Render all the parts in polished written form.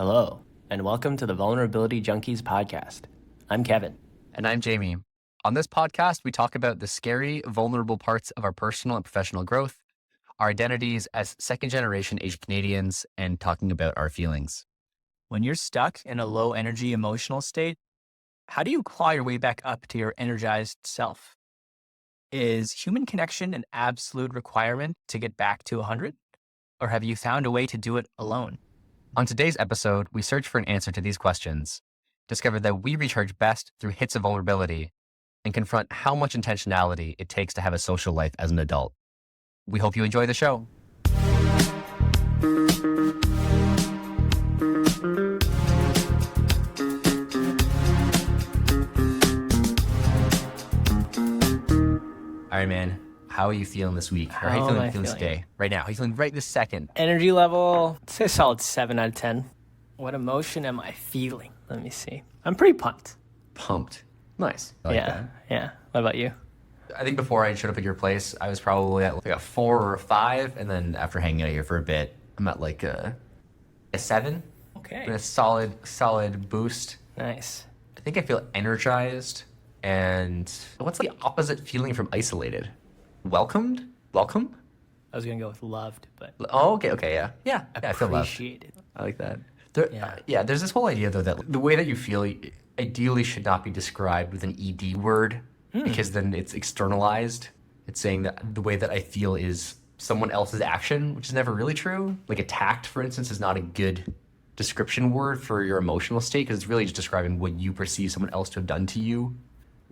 Hello, and welcome to the Vulnerability Junkies podcast. I'm Kevin. And I'm Jamie. On this podcast, we talk about the scary, vulnerable parts of our personal and professional growth, our identities as second-generation Asian Canadians, and talking about our feelings. When you're stuck in a low energy emotional state, how do you claw your way back up to your energized self? Is human connection an absolute requirement to get back to 100? Or have you found a way to do it alone? On today's episode, we search for an answer to these questions, discover that we recharge best through hits of vulnerability, and confront how much intentionality it takes to have a social life as an adult. We hope you enjoy the show. All right, man. How are you feeling this week? Or how are you feeling today? Right now? How are you feeling right this second? Energy level, I'd say a solid 7 out of 10. What emotion am I feeling? Let me see. I'm pretty pumped. Pumped. Nice. I like that. Yeah. What about you? I think before I showed up at your place, I was probably at like a 4 or a 5. And then after hanging out here for a bit, I'm at like a 7. Okay. A solid boost. Nice. I think I feel energized. And what's the opposite feeling from isolated? Welcomed? Welcome? I was going to go with loved, but... Oh, okay, yeah. Yeah, I feel loved. Appreciated. I like that. There's this whole idea, though, that the way that you feel ideally should not be described with an ED word, because then it's externalized. It's saying that the way that I feel is someone else's action, which is never really true. Like attacked, for instance, is not a good description word for your emotional state, because it's really just describing what you perceive someone else to have done to you.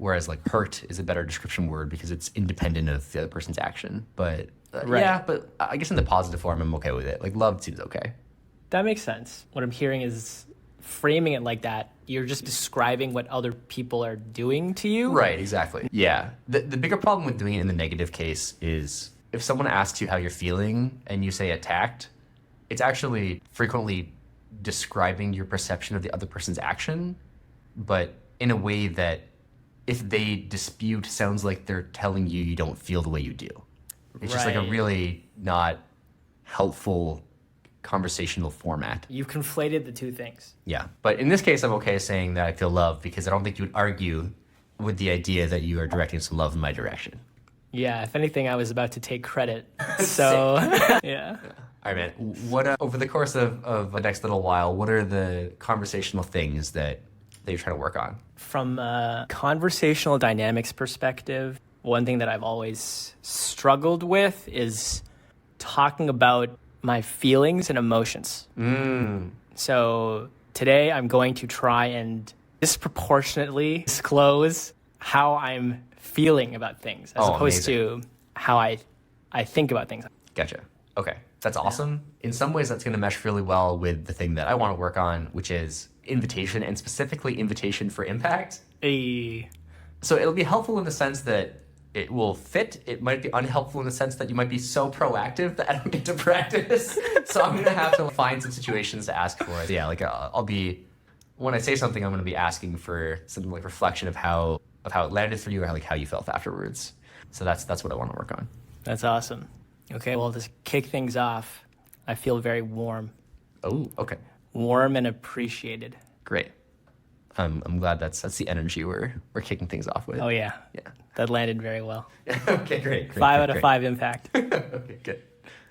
Whereas like hurt is a better description word because it's independent of the other person's action. But Right. yeah, but I guess in the positive form, I'm okay with it. Like loved seems okay. That makes sense. What I'm hearing is framing it like that. You're just describing what other people are doing to you. Right, exactly. Yeah. The bigger problem with doing it in the negative case is if someone asks you how you're feeling and you say attacked, it's actually frequently describing your perception of the other person's action, but in a way that if they dispute sounds like they're telling you you don't feel the way you do. It's just like a really not helpful conversational format. You've conflated the two things. Yeah, but in this case, I'm okay saying that I feel love because I don't think you would argue with the idea that you are directing some love in my direction. Yeah, if anything, I was about to take credit. So, yeah. All right, man. What over the course of the next little while, what are the conversational things that you're trying to work on? From a conversational dynamics perspective, one thing that I've always struggled with is talking about my feelings and emotions. So today I'm going to try and disproportionately disclose how I'm feeling about things as opposed to how I think about things. Gotcha. Okay. That's awesome. In some ways, that's going to mesh really well with the thing that I want to work on, which is invitation, and specifically invitation for impact. So it'll be helpful in the sense that it will fit. It might be unhelpful in the sense that you might be so proactive that I don't get to practice. So I'm going to have to find some situations to ask for it. Yeah, like I'll be, when I say something, I'm going to be asking for something like reflection of how it landed for you or like how you felt afterwards. So that's what I want to work on. That's awesome. Okay, well, to kick things off, I feel very warm. Oh, okay. Warm and appreciated. Great. I'm glad that's the energy we're kicking things off with. Oh, yeah. Yeah. That landed very well. Okay, great. 5 out of 5 impact. Okay, good.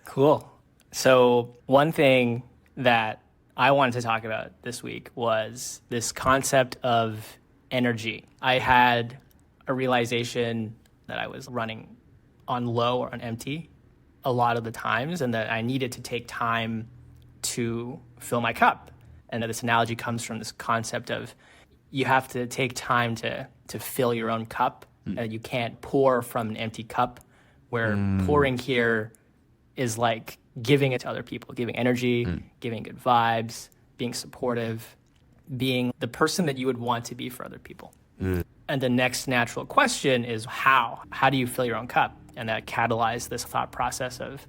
Cool. So one thing that I wanted to talk about this week was this concept of energy. I had a realization that I was running on low or on empty a lot of the times, and that I needed to take time to fill my cup. And that this analogy comes from this concept of you have to take time to fill your own cup. You can't pour from an empty cup, where pouring here is like giving it to other people, giving energy, giving good vibes, being supportive, being the person that you would want to be for other people. And the next natural question is how? How do you fill your own cup? And that catalyzed this thought process of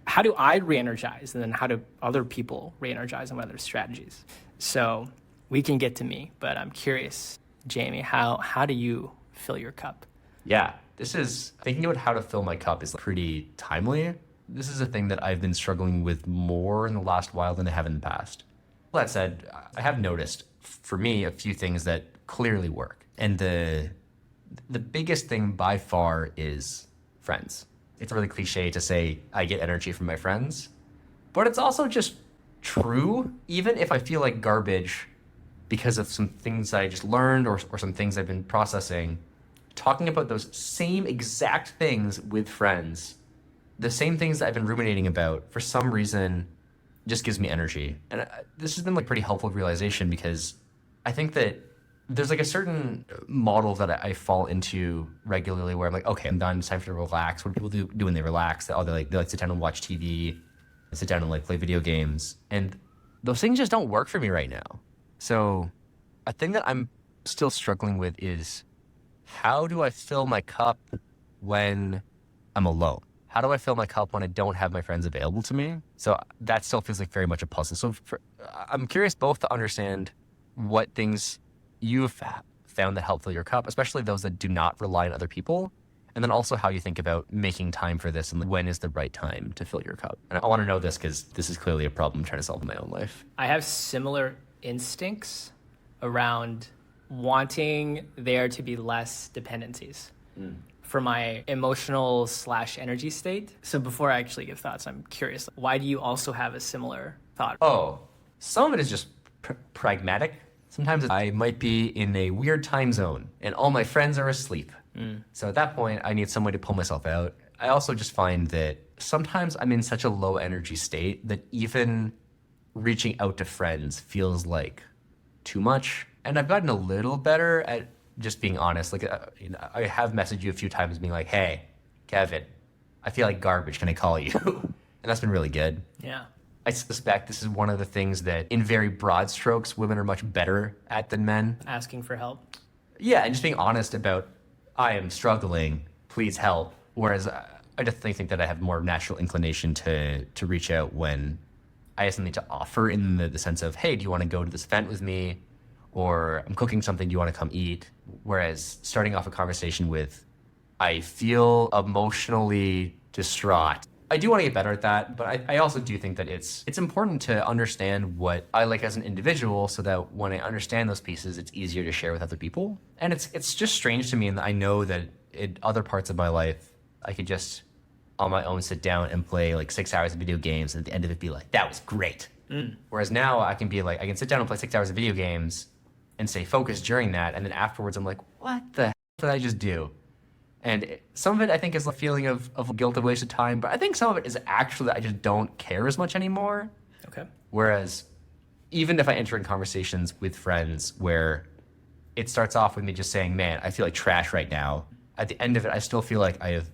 how do I re-energize? And then how do other people re-energize, and what other strategies? So we can get to me, but I'm curious, Jamie, how do you fill your cup? Yeah, this is, thinking about how to fill my cup is pretty timely. This is a thing that I've been struggling with more in the last while than I have in the past. That said, I have noticed for me a few things that clearly work. And the biggest thing by far is friends. It's really cliche to say I get energy from my friends, but it's also just true. Even if I feel like garbage because of some things I just learned or some things I've been processing, talking about those same exact things with friends, the same things that I've been ruminating about, for some reason, just gives me energy. And this has been like pretty helpful realization, because I think that there's like a certain model that I fall into regularly where I'm like, okay, I'm done. It's time to relax. What do people do when they relax? They like sit down and watch TV, sit down and like play video games. And those things just don't work for me right now. So a thing that I'm still struggling with is, how do I fill my cup when I'm alone? How do I fill my cup when I don't have my friends available to me? So that still feels like very much a puzzle. So I'm curious both to understand what things you've found that help fill your cup, especially those that do not rely on other people, and then also how you think about making time for this and when is the right time to fill your cup. And I want to know this because this is clearly a problem I'm trying to solve in my own life. I have similar instincts around wanting there to be less dependencies for my emotional / energy state. So before I actually give thoughts, I'm curious, why do you also have a similar thought? Oh, some of it is just pragmatic. Sometimes I might be in a weird time zone and all my friends are asleep. So at that point, I need some way to pull myself out. I also just find that sometimes I'm in such a low energy state that even reaching out to friends feels like too much. And I've gotten a little better at just being honest. Like, I have messaged you a few times being like, hey, Kevin, I feel like garbage. Can I call you? And that's been really good. Yeah. I suspect this is one of the things that, in very broad strokes, women are much better at than men. Asking for help. Yeah, and just being honest about, I am struggling, please help. Whereas I definitely think that I have more natural inclination to reach out when I have something to offer, in the sense of, hey, do you want to go to this event with me? Or I'm cooking something, do you want to come eat? Whereas starting off a conversation with, I feel emotionally distraught. I do want to get better at that, but I also do think that it's important to understand what I like as an individual, so that when I understand those pieces, it's easier to share with other people. And it's just strange to me, and I know that in other parts of my life, I could just on my own sit down and play like 6 hours of video games, and at the end of it be like, that was great. Whereas now I can be like, I can sit down and play 6 hours of video games and stay focused during that, and then afterwards I'm like, what the hell did I just do? And some of it I think is a feeling of guilt of wasted time, but I think some of it is actually that I just don't care as much anymore. Okay. Whereas even if I enter in conversations with friends where it starts off with me just saying, man, I feel like trash right now, at the end of it, I still feel like I have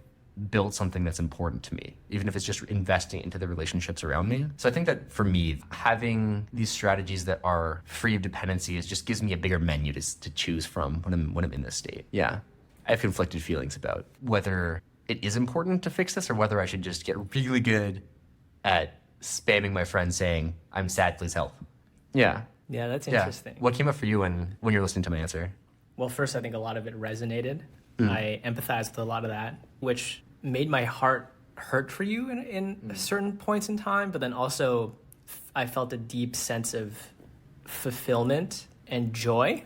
built something that's important to me, even if it's just investing into the relationships around me. So I think that for me, having these strategies that are free of dependencies just gives me a bigger menu to choose from when I'm in this state. Yeah. I have conflicted feelings about whether it is important to fix this or whether I should just get really good at spamming my friends saying, I'm sad, please help. Yeah. Yeah, that's interesting. What came up for you when you're listening to my answer? Well, first, I think a lot of it resonated. I empathized with a lot of that, which made my heart hurt for you in certain points in time. But then also, I felt a deep sense of fulfillment and joy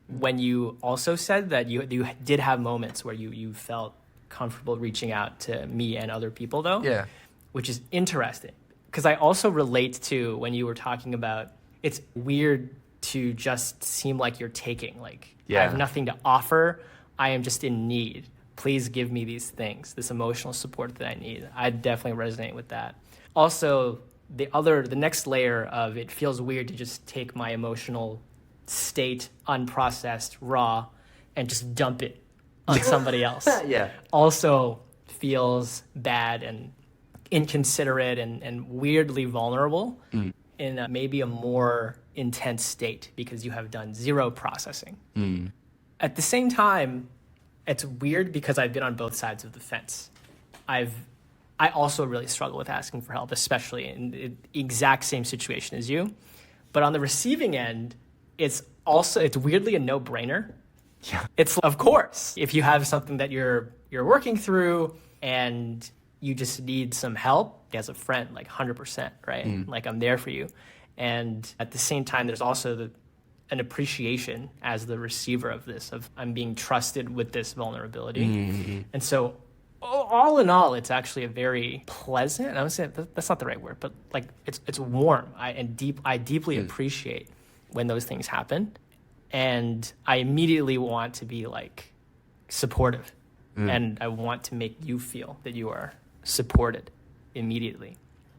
when you also said that you did have moments where you felt comfortable reaching out to me and other people, though. Yeah. Which is interesting, because I also relate to when you were talking about, it's weird to just seem like you're taking, like, I have nothing to offer. I am just in need. Please give me these things, this emotional support that I need. I definitely resonate with that. Also, the next layer of it feels weird to just take my emotional state, unprocessed, raw, and just dump it on somebody else. Yeah. Also feels bad and inconsiderate and weirdly vulnerable in maybe a more intense state, because you have done zero processing. At the same time, it's weird because I've been on both sides of the fence. I also really struggle with asking for help, especially in the exact same situation as you. But on the receiving end, it's weirdly a no-brainer. Yeah. It's, of course, if you have something that you're working through and you just need some help as a friend, like 100%, right? Like, I'm there for you. And at the same time, there's also an appreciation as the receiver of this, of I'm being trusted with this vulnerability. And so all in all, it's actually a very pleasant, I would say that's not the right word, but like it's warm. I deeply appreciate when those things happen. And I immediately want to be like supportive. And I want to make you feel that you are supported immediately.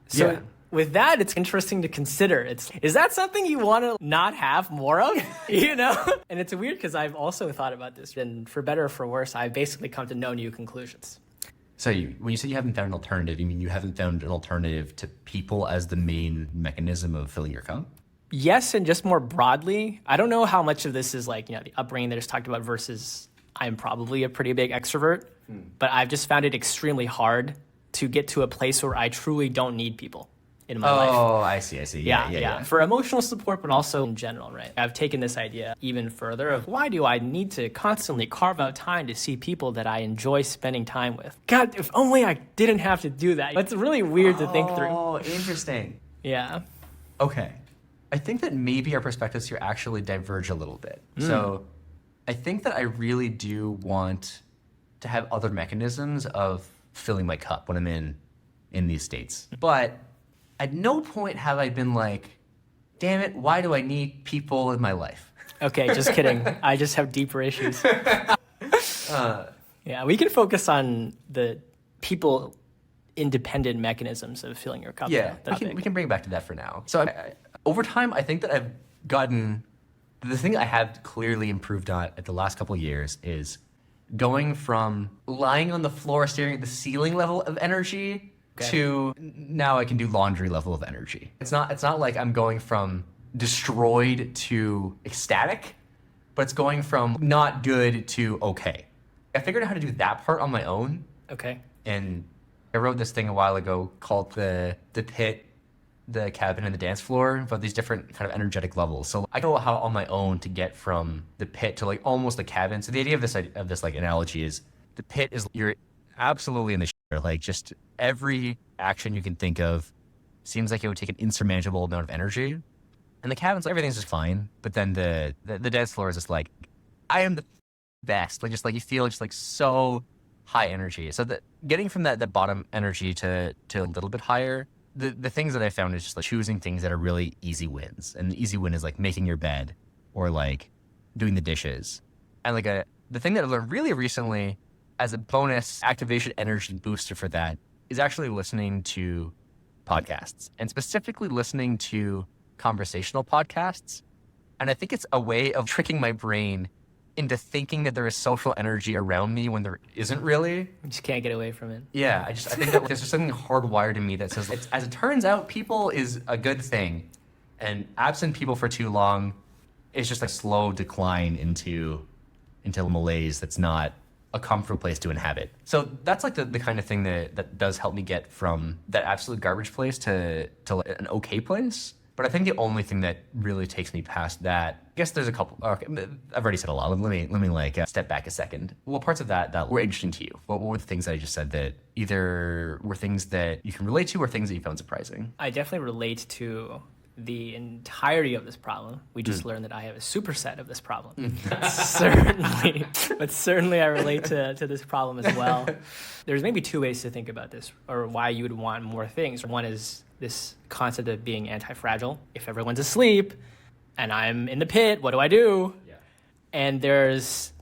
So with that, it's interesting to consider. Is that something you want to not have more of? You know? And it's weird because I've also thought about this, and for better or for worse, I've basically come to no new conclusions. So when you say you haven't found an alternative, you mean you haven't found an alternative to people as the main mechanism of filling your cup? Yes, and just more broadly, I don't know how much of this is like, the upbringing that is talked about versus I'm probably a pretty big extrovert, but I've just found it extremely hard to get to a place where I truly don't need people in my life. Oh, I see. Yeah. For emotional support, but also in general, right? I've taken this idea even further of why do I need to constantly carve out time to see people that I enjoy spending time with? God, if only I didn't have to do that. It's really weird to think through. Oh, interesting. Yeah. Okay. I think that maybe our perspectives here actually diverge a little bit. So I think that I really do want to have other mechanisms of filling my cup when I'm in these states. But at no point have I been like, damn it, why do I need people in my life? Okay, just kidding. I just have deeper issues. Yeah, we can focus on the people independent mechanisms of filling your cup. Yeah, we can bring it back to that for now. So over time, I think that I've gotten, the thing I have clearly improved on at the last couple of years is going from lying on the floor staring at the ceiling level of energy to now I can do laundry level of energy. It's not like I'm going from destroyed to ecstatic, but it's going from not good to okay. I figured out how to do that part on my own. Okay. And I wrote this thing a while ago called the pit, the cabin, and the dance floor, about these different kind of energetic levels. So I know how on my own to get from the pit to like almost the cabin. So the idea of this like analogy is the pit is you're absolutely in the shit. Like just every action you can think of seems like it would take an insurmountable amount of energy. And the cabin's everything's just fine. But then the dance floor is just like, I am the best. Like just like you feel just like so high energy. So that getting from that bottom energy to a little bit higher, the things that I found is just like choosing things that are really easy wins. And the easy win is like making your bed or like doing the dishes. And like the thing that I learned really recently as a bonus activation energy booster for that is actually listening to podcasts, and specifically listening to conversational podcasts. And I think it's a way of tricking my brain into thinking that there is social energy around me when there isn't really. You just can't get away from it. Yeah, I think that there's just something hardwired in me that says, as it turns out, people is a good thing. And absent people for too long is just a slow decline into malaise that's not a comfortable place to inhabit. So that's like the kind of thing that does help me get from that absolute garbage place to an okay place. But I think the only thing that really takes me past that, I guess there's a couple. Okay, I've already said a lot. Let me like step back a second. What parts of that were interesting to you? What were the things that I just said that either were things that you can relate to or things that you found surprising? I definitely relate to the entirety of this problem. We just learned that I have a superset of this problem. Certainly I relate to this problem as well. There's maybe two ways to think about this, or why you would want more things. One is this concept of being anti-fragile. If everyone's asleep and I'm in the pit, what do I do? Yeah. And there's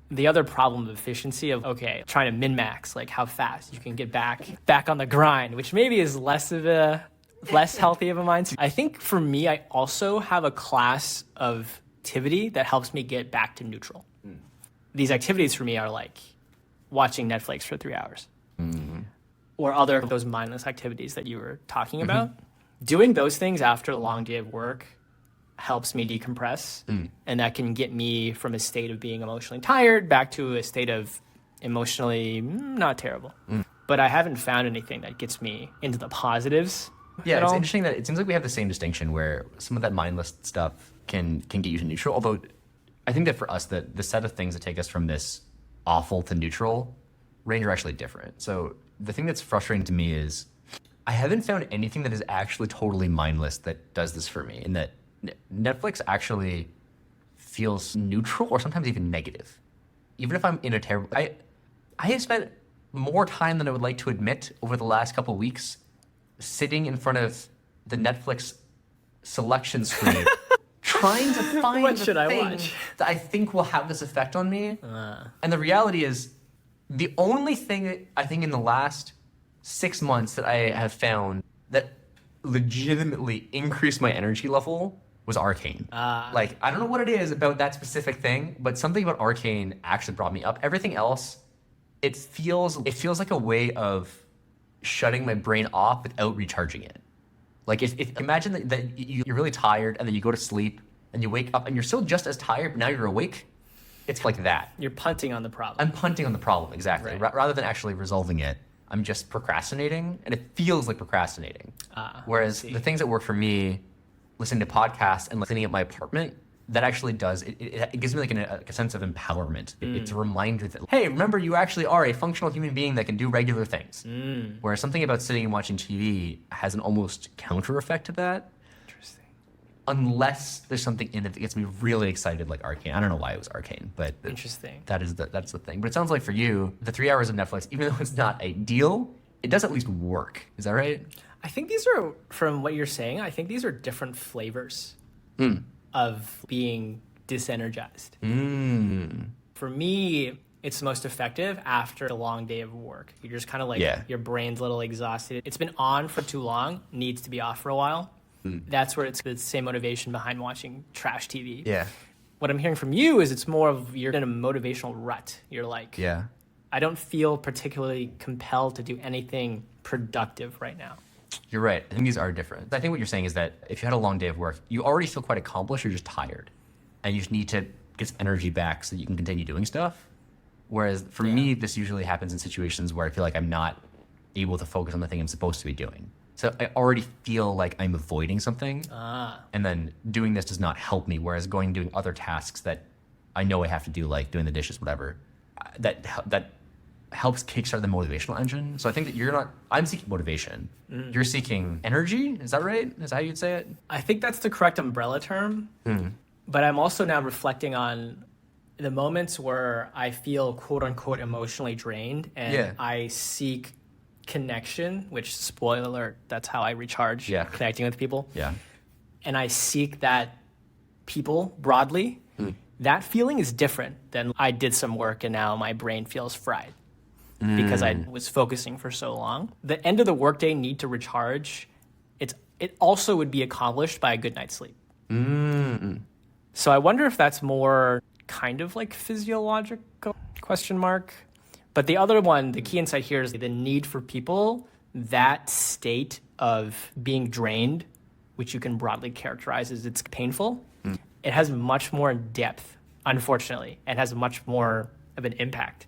the other problem of efficiency of, okay, trying to min-max, like how fast you can get back on the grind, which maybe is less healthy of a mindset. I think for me, I also have a class of activity that helps me get back to neutral. These activities for me are like watching Netflix for 3 hours. Or other of those mindless activities that you were talking about. Doing those things after a long day of work helps me decompress. And that can get me from a state of being emotionally tired back to a state of emotionally not terrible. But I haven't found anything that gets me into the positives. Yeah, it's interesting that it seems like we have the same distinction where some of that mindless stuff can get you to neutral. Although I think that for us, the set of things that take us from this awful to neutral range are actually different. So the thing that's frustrating to me is I haven't found anything that is actually totally mindless that does this for me, in that Netflix actually feels neutral or sometimes even negative. Even if I'm in a terrible... I have spent more time than I would like to admit over the last couple of weeks sitting in front of the Netflix selection screen trying to find What the should I thing watch? that I think will have this effect on me. And the reality is, the only thing I think in the last 6 months that I have found that legitimately increased my energy level was Arcane. Like, I don't know what it is about that specific thing, but something about Arcane actually brought me up. Everything else, it feels like a way of shutting my brain off without recharging it. Like, if imagine that you're really tired and then you go to sleep and you wake up and you're still just as tired, but now you're awake. It's like that. You're punting on the problem. I'm punting on the problem, exactly. Right. Rather than actually resolving it, I'm just procrastinating, and it feels like procrastinating. Whereas the things that work for me, listening to podcasts and cleaning up my apartment, that actually does, it gives me like a sense of empowerment. It's a reminder that, hey, remember, you actually are a functional human being that can do regular things. Whereas something about sitting and watching TV has an almost counter effect to that. Interesting. Unless there's something in it that gets me really excited, like Arcane. I don't know why it was Arcane, but Interesting. that's the thing. But it sounds like for you, the 3 hours of Netflix, even though it's not ideal, it does at least work. Is that right? I think these are, from what you're saying, I think these are different flavors of being disenergized. For me, it's most effective after a long day of work. You're just kind of like, your brain's a little exhausted. It's been on for too long, needs to be off for a while. That's where it's the same motivation behind watching trash TV. Yeah. What I'm hearing from you is it's more of you're in a motivational rut. You're like, I don't feel particularly compelled to do anything productive right now. You're right. I think these are different. I think what you're saying is that if you had a long day of work, you already feel quite accomplished, you're just tired. And you just need to get some energy back so that you can continue doing stuff. Whereas for me, this usually happens in situations where I feel like I'm not able to focus on the thing I'm supposed to be doing. So I already feel like I'm avoiding something, and then doing this does not help me, whereas going and doing other tasks that I know I have to do, like doing the dishes, whatever, that helps kickstart the motivational engine. So I think that I'm seeking motivation. You're seeking energy? Is that right? Is that how you'd say it? I think that's the correct umbrella term. But I'm also now reflecting on the moments where I feel quote unquote emotionally drained and I seek connection, which, spoiler alert, that's how I recharge, connecting with people. And I seek that people broadly. That feeling is different than I did some work and now my brain feels fried because I was focusing for so long. The end of the workday need to recharge. It also would be accomplished by a good night's sleep. So I wonder if that's more kind of like physiological ? But the other one, the key insight here is the need for people, that state of being drained, which you can broadly characterize as it's painful, it has much more depth, unfortunately, and has much more of an impact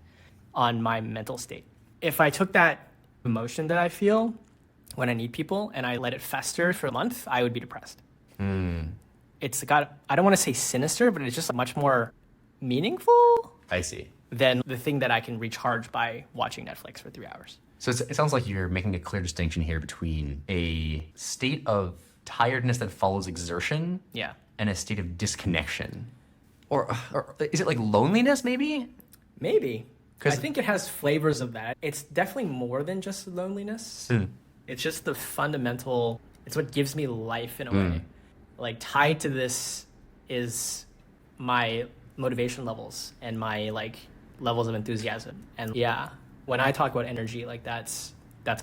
on my mental state. If I took that emotion that I feel when I need people and I let it fester for a month, I would be depressed. It's got, I don't want to say sinister, but it's just much more meaningful. I see. Than the thing that I can recharge by watching Netflix for 3 hours. So it sounds like you're making a clear distinction here between a state of tiredness that follows exertion and a state of disconnection. Or is it like loneliness, maybe? Maybe. I think it has flavors of that. It's definitely more than just loneliness. It's just the fundamental, it's what gives me life in a way. Like, tied to this is my motivation levels and my levels of enthusiasm. And when I talk about energy, that's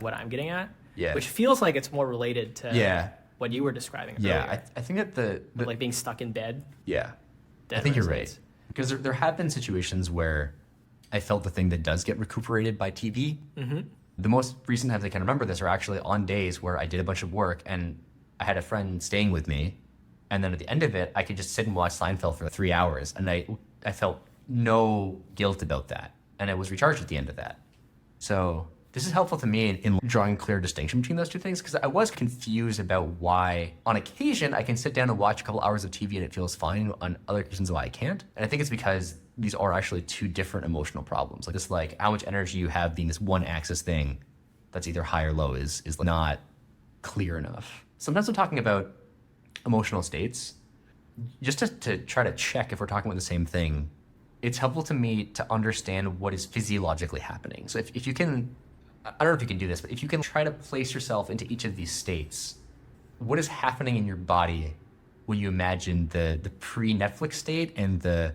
what I'm getting at. Which feels like it's more related to what you were describing earlier. I think that the like being stuck in bed. I think you're right. Because there have been situations where I felt the thing that does get recuperated by TV. The most recent times I can remember this are actually on days where I did a bunch of work and I had a friend staying with me. And then at the end of it, I could just sit and watch Seinfeld for 3 hours. And I felt no guilt about that. And I was recharged at the end of that. So this is helpful to me in drawing clear distinction between those two things, because I was confused about why on occasion I can sit down and watch a couple hours of TV and it feels fine, on other occasions why I can't. And I think it's because these are actually two different emotional problems. Like how much energy you have being this one axis thing that's either high or low is not clear enough. Sometimes I'm talking about emotional states, just to try to check if we're talking about the same thing. It's helpful to me to understand what is physiologically happening. So if you can, I don't know if you can do this, but if you can try to place yourself into each of these states, what is happening in your body when you imagine the pre-Netflix state and the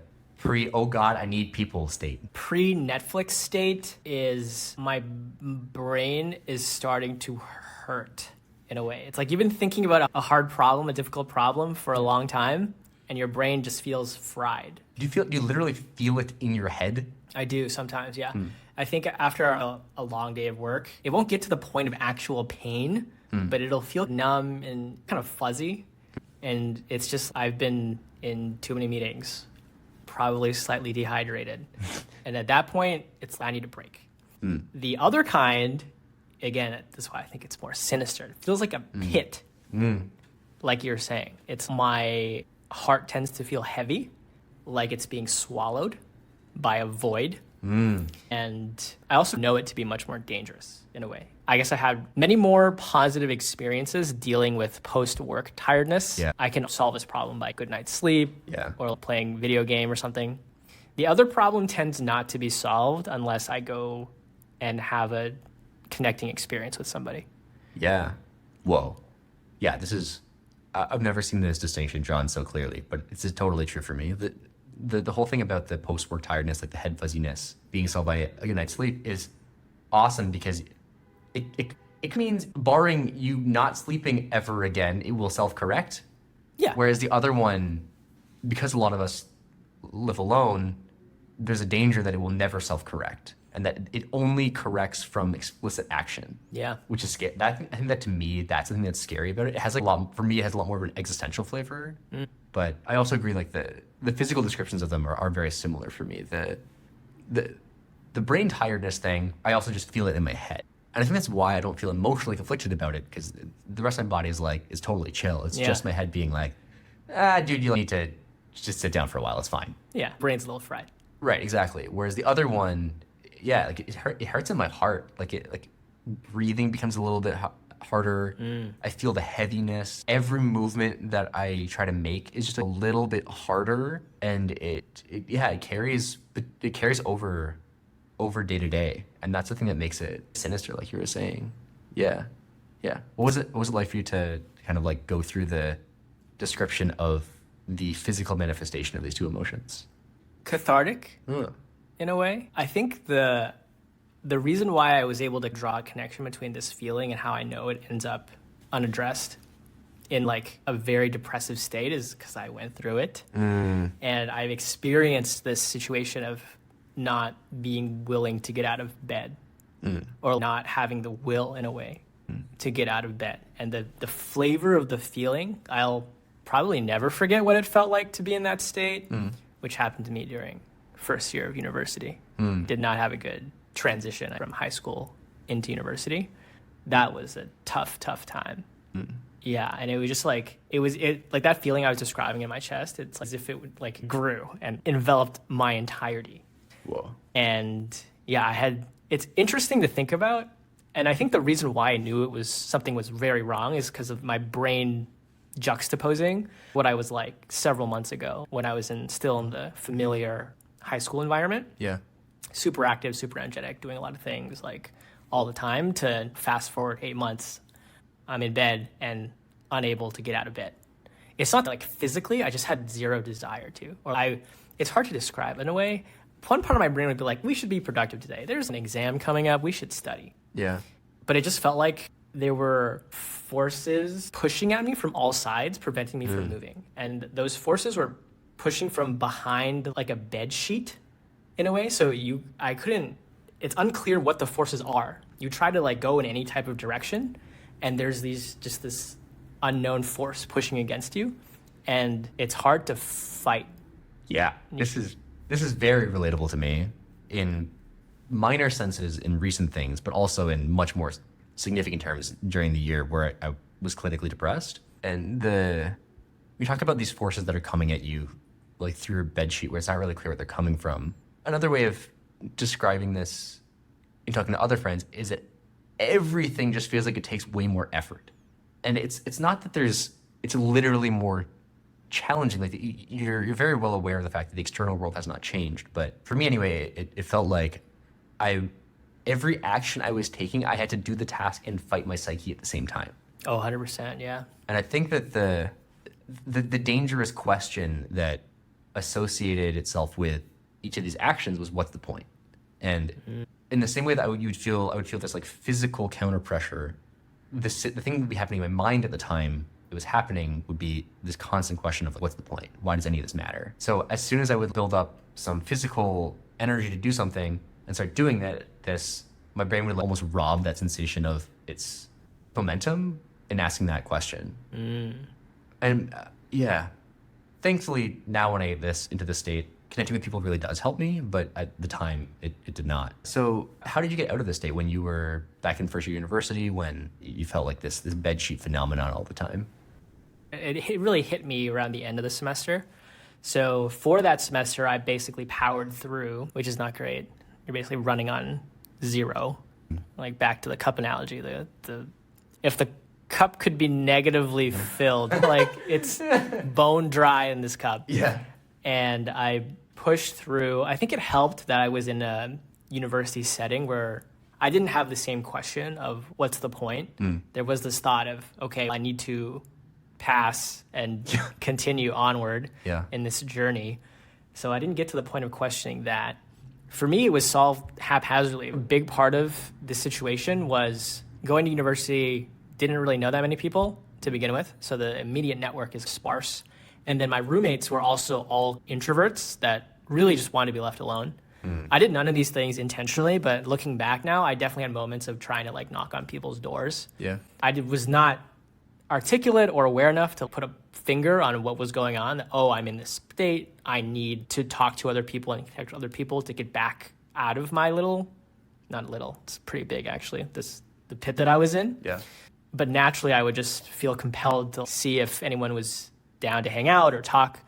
oh God, I need people state? Pre-Netflix state is my brain is starting to hurt in a way. It's like you've been thinking about a hard problem, a difficult problem for a long time, and your brain just feels fried. Do you literally feel it in your head? I do sometimes, yeah. I think after a long day of work, it won't get to the point of actual pain, but it'll feel numb and kind of fuzzy. And it's just, I've been in too many meetings, probably slightly dehydrated. And at that point, it's, I need a break. The other kind, again, this is why I think it's more sinister. It feels like a pit, like you're saying. It's my heart tends to feel heavy, like it's being swallowed by a void. And I also know it to be much more dangerous in a way. I guess I had many more positive experiences dealing with post-work tiredness. Yeah. I can solve this problem by good night's sleep Yeah. or playing video game or something. The other problem tends not to be solved unless I go and have a connecting experience with somebody. Yeah. Whoa. Yeah, this is, I've never seen this distinction drawn so clearly, but it's totally true for me. The whole thing about the post-work tiredness, like the head fuzziness, being solved by a good night's sleep is awesome because it means barring you not sleeping ever again, it will self-correct. Yeah. Whereas the other one, because a lot of us live alone, there's a danger that it will never self-correct and that it only corrects from explicit action. Yeah. Which is scary. I think that to me, that's the thing that's scary about it. It has like a lot, for me, it has a lot more of an existential flavor. But I also agree, like the physical descriptions of them are very similar for me. The brain tiredness thing, I also just feel it in my head. And I think that's why I don't feel emotionally conflicted about it, because the rest of my body is totally chill. It's just my head being like, dude, you need to just sit down for a while. It's fine. Yeah, brain's a little fried. Right, exactly. Whereas the other one, yeah, like it hurts in my heart. Like breathing becomes a little bit harder. I feel the heaviness. Every movement that I try to make is just a little bit harder, and it carries over day to day, and that's the thing that makes it sinister, like you were saying. Yeah. What was it like for you to kind of like go through the description of the physical manifestation of these two emotions? Cathartic, in a way. I think the reason why I was able to draw a connection between this feeling and how I know it ends up unaddressed in like a very depressive state is because I went through it. And I've experienced this situation of not being willing to get out of bed or not having the will in a way to get out of bed. And the flavor of the feeling, I'll probably never forget what it felt like to be in that state, which happened to me during first year of university. Did not have a good transition from high school into university. That was a tough time. Yeah, and it was just like like that feeling I was describing in my chest. It's as if it would like grew and enveloped my entirety. Whoa. And yeah, it's interesting to think about. And I think the reason why I knew something was very wrong is because of my brain juxtaposing what I was like several months ago when I was still in the familiar high school environment. Yeah. Super active, super energetic, doing a lot of things like all the time, to fast forward 8 months, I'm in bed and unable to get out of bed. It's not like physically, I just had zero desire to, it's hard to describe in a way. One part of my brain would be like, we should be productive today. There's an exam coming up, we should study. Yeah. But it just felt like there were forces pushing at me from all sides, preventing me from moving. And those forces were pushing from behind like a bed sheet in a way. So it's unclear what the forces are. You try to like go in any type of direction, and there's this unknown force pushing against you, and it's hard to fight. Yeah. This is very relatable to me in minor senses in recent things, but also in much more significant terms during the year where I was clinically depressed. And we talk about these forces that are coming at you like through a bed sheet where it's not really clear where they're coming from. Another way of describing this in talking to other friends is that everything just feels like it takes way more effort. And it's not that it's literally more challenging. Like you're very well aware of the fact that the external world has not changed. But for me anyway, it felt like every action I was taking, I had to do the task and fight my psyche at the same time. Oh, 100%, yeah. And I think that the dangerous question that associated itself with each of these actions was, what's the point? And in the same way that I would feel this like physical counter pressure, the thing that would be happening in my mind at the time it was happening would be this constant question of, what's the point? Why does any of this matter? So as soon as I would build up some physical energy to do something and start doing this, my brain would almost rob that sensation of its momentum in asking that question. And thankfully now when I get into this state, connecting with people really does help me, but at the time it did not. So how did you get out of this state when you were back in first year university, when you felt like this bedsheet phenomenon all the time? It really hit me around the end of the semester. So for that semester, I basically powered through, which is not great. You're basically running on zero. Like back to the cup analogy, if the cup could be negatively filled, like it's bone dry in this cup. Yeah. And I pushed through. I think it helped that I was in a university setting where I didn't have the same question of what's the point. There was this thought of, okay, I need to pass and continue onward in this journey. So I didn't get to the point of questioning that. For me, it was solved haphazardly. A big part of the situation was going to university, didn't really know that many people to begin with. So the immediate network is sparse. And then my roommates were also all introverts that really just wanted to be left alone. I did none of these things intentionally, but looking back now, I definitely had moments of trying to like knock on people's doors. Yeah. I was not articulate or aware enough to put a finger on what was going on. Oh, I'm in this state. I need to talk to other people and connect with other people to get back out of my it's pretty big actually, the pit that I was in. Yeah. But naturally, I would just feel compelled to see if anyone was down to hang out or talk,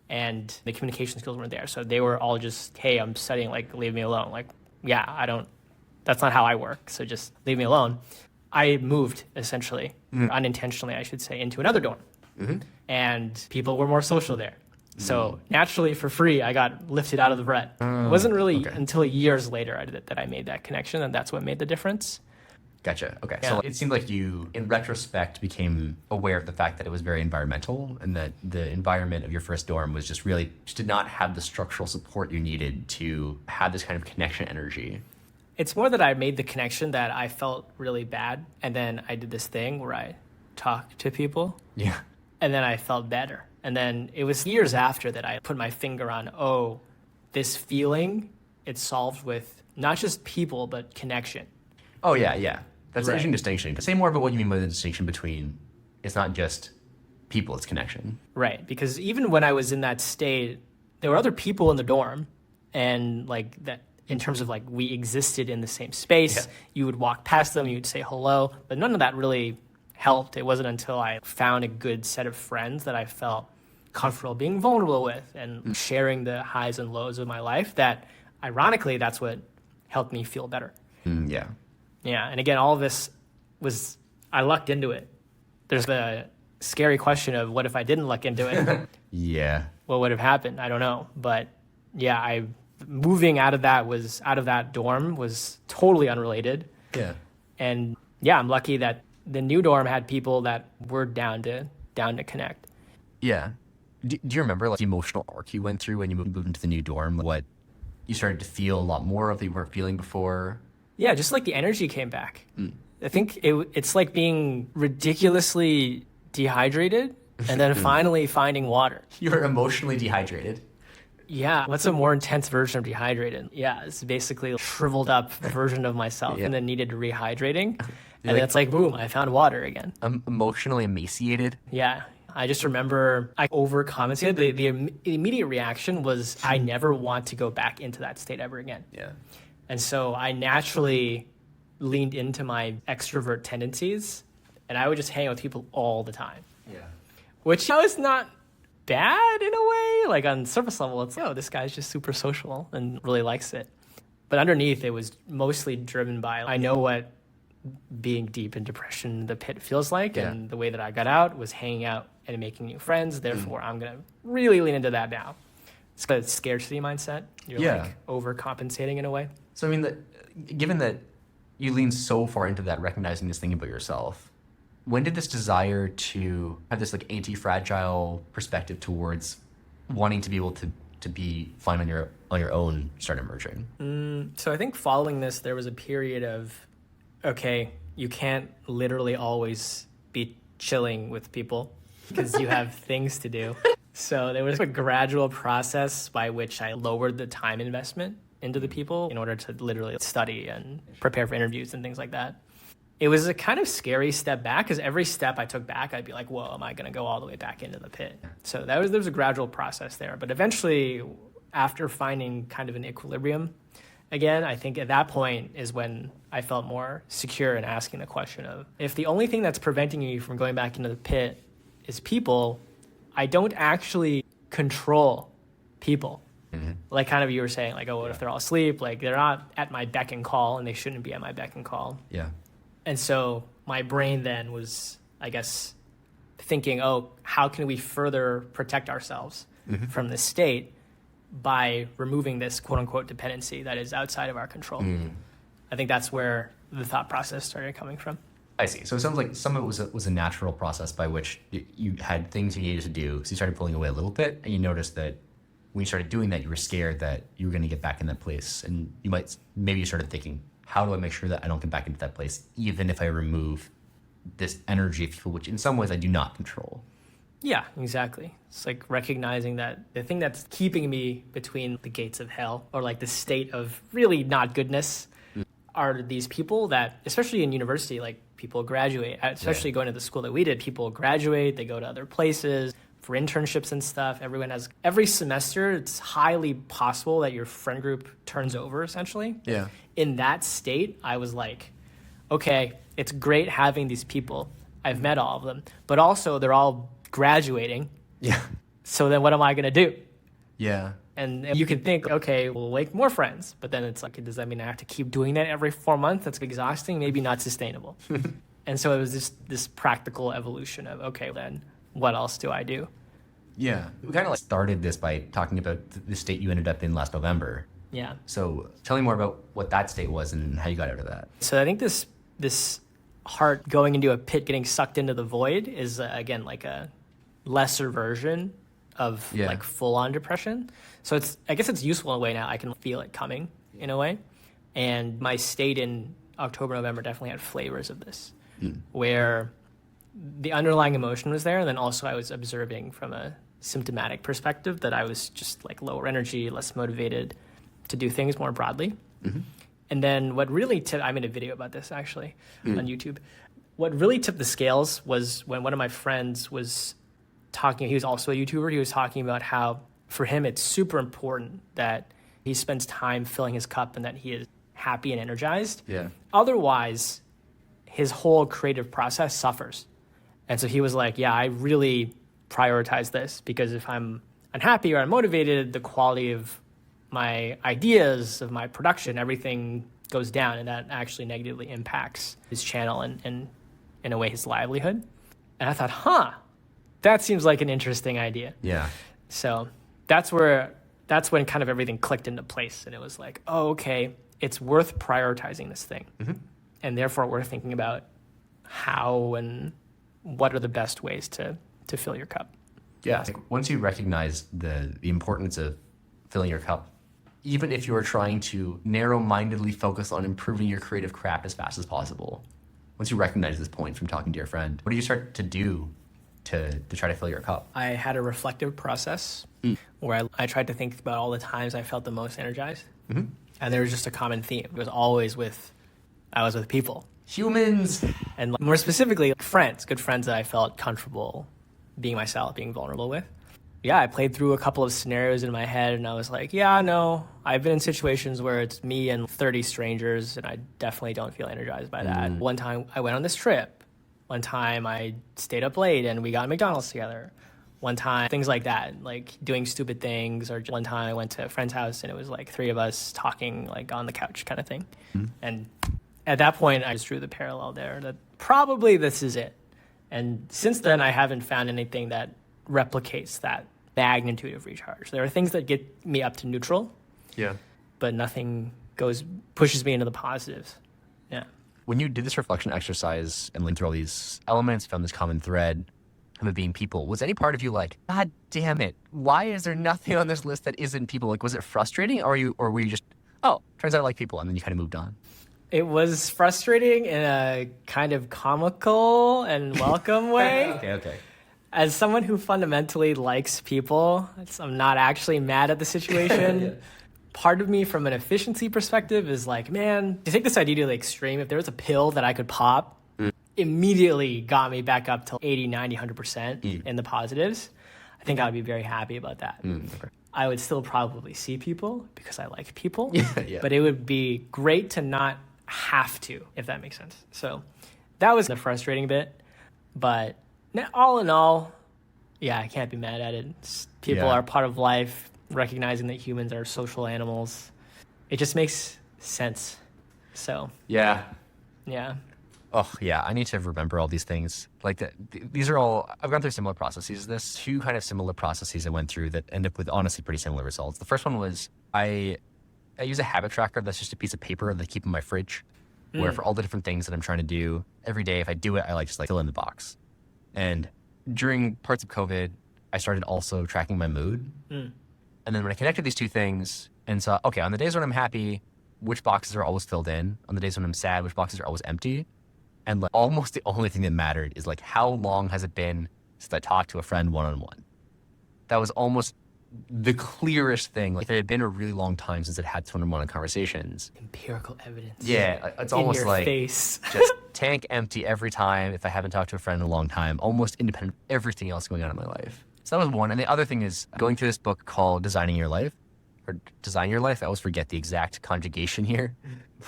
and the communication skills weren't there. So they were all just, hey, I'm studying, like, leave me alone. Like, that's not how I work, so just leave me alone. I moved, essentially, unintentionally, I should say, into another dorm. And people were more social there. So naturally, for free, I got lifted out of the rut. It wasn't really until years later that I made that connection, and that's what made the difference. Gotcha. Okay. Yeah. So it seemed like you, in retrospect, became aware of the fact that it was very environmental and that the environment of your first dorm was just did not have the structural support you needed to have this kind of connection energy. It's more that I made the connection that I felt really bad. And then I did this thing where I talked to people. Yeah. And then I felt better. And then it was years after that I put my finger on, this feeling, it's solved with not just people, but connection. Oh, yeah. That's an Right. interesting distinction. Say more about what you mean by the distinction between it's not just people, it's connection. Right, because even when I was in that state, there were other people in the dorm, and like that, in terms of like we existed in the same space. Yeah. You would walk past them, you'd say hello, but none of that really helped. It wasn't until I found a good set of friends that I felt comfortable being vulnerable with and sharing the highs and lows of my life that, ironically, that's what helped me feel better. Yeah. Yeah, and again, all of this I lucked into it. There's the scary question of what if I didn't luck into it? Yeah. What would have happened? I don't know. But yeah, moving out of that dorm was totally unrelated. Yeah. And yeah, I'm lucky that the new dorm had people that were down to connect. Yeah. Do you remember like the emotional arc you went through when you moved into the new dorm? What you started to feel a lot more of that you weren't feeling before? Yeah, just like the energy came back. I think it's like being ridiculously dehydrated and then finally finding water. You were emotionally dehydrated. Yeah, what's a more intense version of dehydrated? Yeah, it's basically a shriveled up version of myself and then needed rehydrating. And then it's like, boom, I found water again. I'm emotionally emaciated. Yeah, I just remember I overcompensated. The immediate reaction was I never want to go back into that state ever again. Yeah. And so I naturally leaned into my extrovert tendencies, and I would just hang out with people all the time. Yeah. Which is not bad in a way. Like on surface level, it's, this guy's just super social and really likes it. But underneath, it was mostly driven by, I know what being deep in depression, the pit feels like. And the way that I got out was hanging out and making new friends. Therefore, I'm going to really lean into that now. It's a scarcity mindset. You're like overcompensating in a way. So, I mean, given that you lean so far into that, recognizing this thing about yourself, when did this desire to have this like anti-fragile perspective towards wanting to be able to be fine on your own start emerging? So I think following this, there was a period of, okay, you can't literally always be chilling with people because you have things to do. So there was a gradual process by which I lowered the time investment into the people in order to literally study and prepare for interviews and things like that. It was a kind of scary step back because every step I took back, I'd be like, whoa, am I going to go all the way back into the pit? So there was a gradual process there. But eventually, after finding kind of an equilibrium, again, I think at that point is when I felt more secure in asking the question of, if the only thing that's preventing you from going back into the pit is people, I don't actually control people. Like kind of you were saying, like, oh, what if they're all asleep? Like they're not at my beck and call and they shouldn't be at my beck and call. Yeah. And so my brain then was, I guess, thinking, oh, how can we further protect ourselves from this state by removing this quote unquote dependency that is outside of our control? I think that's where the thought process started coming from. I see. So it sounds like some of it was a natural process by which you had things you needed to do. So you started pulling away a little bit and you noticed that when you started doing that, you were scared that you were going to get back in that place. And maybe you started thinking, how do I make sure that I don't get back into that place, even if I remove this energy of people, which in some ways I do not control? Yeah, exactly. It's like recognizing that the thing that's keeping me between the gates of hell or like the state of really not goodness are these people that, especially in university, like people graduate, especially going to the school that we did, people graduate, they go to other places for internships and stuff. Every semester, it's highly possible that your friend group turns over, essentially. Yeah. In that state, I was like, okay, it's great having these people. I've met all of them, but also they're all graduating. Yeah. So then what am I going to do? Yeah. And you can think, okay, we'll make more friends. But then it's like, does that mean I have to keep doing that every 4 months? That's exhausting, maybe not sustainable. And so it was just this practical evolution of, okay, then what else do I do? Yeah. We kind of like started this by talking about the state you ended up in last November. Yeah. So tell me more about what that state was and how you got out of that. So I think this heart going into a pit, getting sucked into the void is, again, like a lesser version of like full-on depression. So I guess it's useful in a way now. I can feel it coming in a way. And my state in October, November definitely had flavors of this, where the underlying emotion was there. And then also I was observing from a symptomatic perspective that I was just like lower energy, less motivated to do things more broadly. And then what really I made a video about this actually on YouTube. What really tipped the scales was when one of my friends was talking, he was also a YouTuber, he was talking about how for him it's super important that he spends time filling his cup and that he is happy and energized. Yeah. Otherwise, his whole creative process suffers. And so he was like, yeah, I really prioritize this because if I'm unhappy or unmotivated, the quality of my ideas, of my production, everything goes down, and that actually negatively impacts his channel and in a way his livelihood. And I thought, that seems like an interesting idea. Yeah. So that's when kind of everything clicked into place, and it was like, oh, okay, it's worth prioritizing this thing, and therefore we're thinking about how and what are the best ways to fill your cup. Yeah. Once you recognize the importance of filling your cup, even if you are trying to narrow-mindedly focus on improving your creative craft as fast as possible, once you recognize this point from talking to your friend, what do you start to do to try to fill your cup? I had a reflective process where I tried to think about all the times I felt the most energized. And there was just a common theme. It was always I was with people. Humans. And more specifically, friends, good friends that I felt comfortable being myself, being vulnerable with. Yeah, I played through a couple of scenarios in my head and I was like, yeah, no, I've been in situations where it's me and 30 strangers and I definitely don't feel energized by that. One time I went on this trip. One time I stayed up late and we got McDonald's together. One time, things like that, like doing stupid things. Or one time I went to a friend's house and it was like 3 of us talking like on the couch kind of thing. And At that point, I just drew the parallel there that probably this is it. And since then, I haven't found anything that replicates that magnitude of recharge. There are things that get me up to neutral. Yeah. But nothing pushes me into the positives. Yeah. When you did this reflection exercise and linked through all these elements, found this common thread of it being people, was any part of you like, God damn it, why is there nothing on this list that isn't people? Like, was it frustrating, or were you just, oh, turns out I like people, and then you kind of moved on? It was frustrating in a kind of comical and welcome way. Okay. As someone who fundamentally likes people, I'm not actually mad at the situation. Yeah. Part of me from an efficiency perspective is like, man, to take this idea to the extreme, if there was a pill that I could pop, immediately got me back up to 80, 90, 100% in the positives, I think I would be very happy about that. Okay. I would still probably see people because I like people, but it would be great to not have to, if that makes sense. So that was the frustrating bit, but all in all, yeah, I can't be mad at it. People are part of life. Recognizing that humans are social animals, it just makes sense. So yeah. Oh yeah, I need to remember all these things. Like these are all, I've gone through similar processes. There's two kind of similar processes I went through that end up with honestly pretty similar results. The first one was I use a habit tracker that's just a piece of paper that I keep in my fridge, where for all the different things that I'm trying to do every day, if I do it, I just fill in the box. And during parts of COVID, I started also tracking my mood. And then when I connected these two things and saw, okay, on the days when I'm happy, which boxes are always filled in? On the days when I'm sad, which boxes are always empty? And like almost the only thing that mattered is like, how long has it been since I talked to a friend one-on-one? That was almost the clearest thing. Like, it had been a really long time since it had one-on-one conversations. Empirical evidence. Yeah, it's in almost your like face. just tank empty every time if I haven't talked to a friend in a long time, almost independent of everything else going on in my life. So that was one. And the other thing is going through this book called Designing Your Life, or Design Your Life. I always forget the exact conjugation here,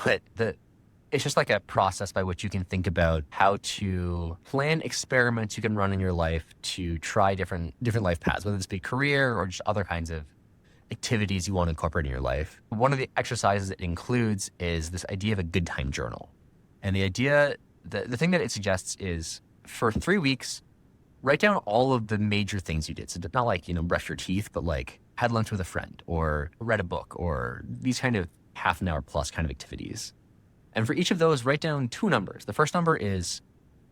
but it's just like a process by which you can think about how to plan experiments you can run in your life to try different life paths, whether this be career or just other kinds of activities you want to incorporate in your life. One of the exercises it includes is this idea of a good time journal. And the idea, the thing that it suggests is for 3 weeks, write down all of the major things you did. So not like, brush your teeth, but like had lunch with a friend or read a book or these kind of half an hour plus kind of activities. And for each of those, write down 2 numbers. The first number is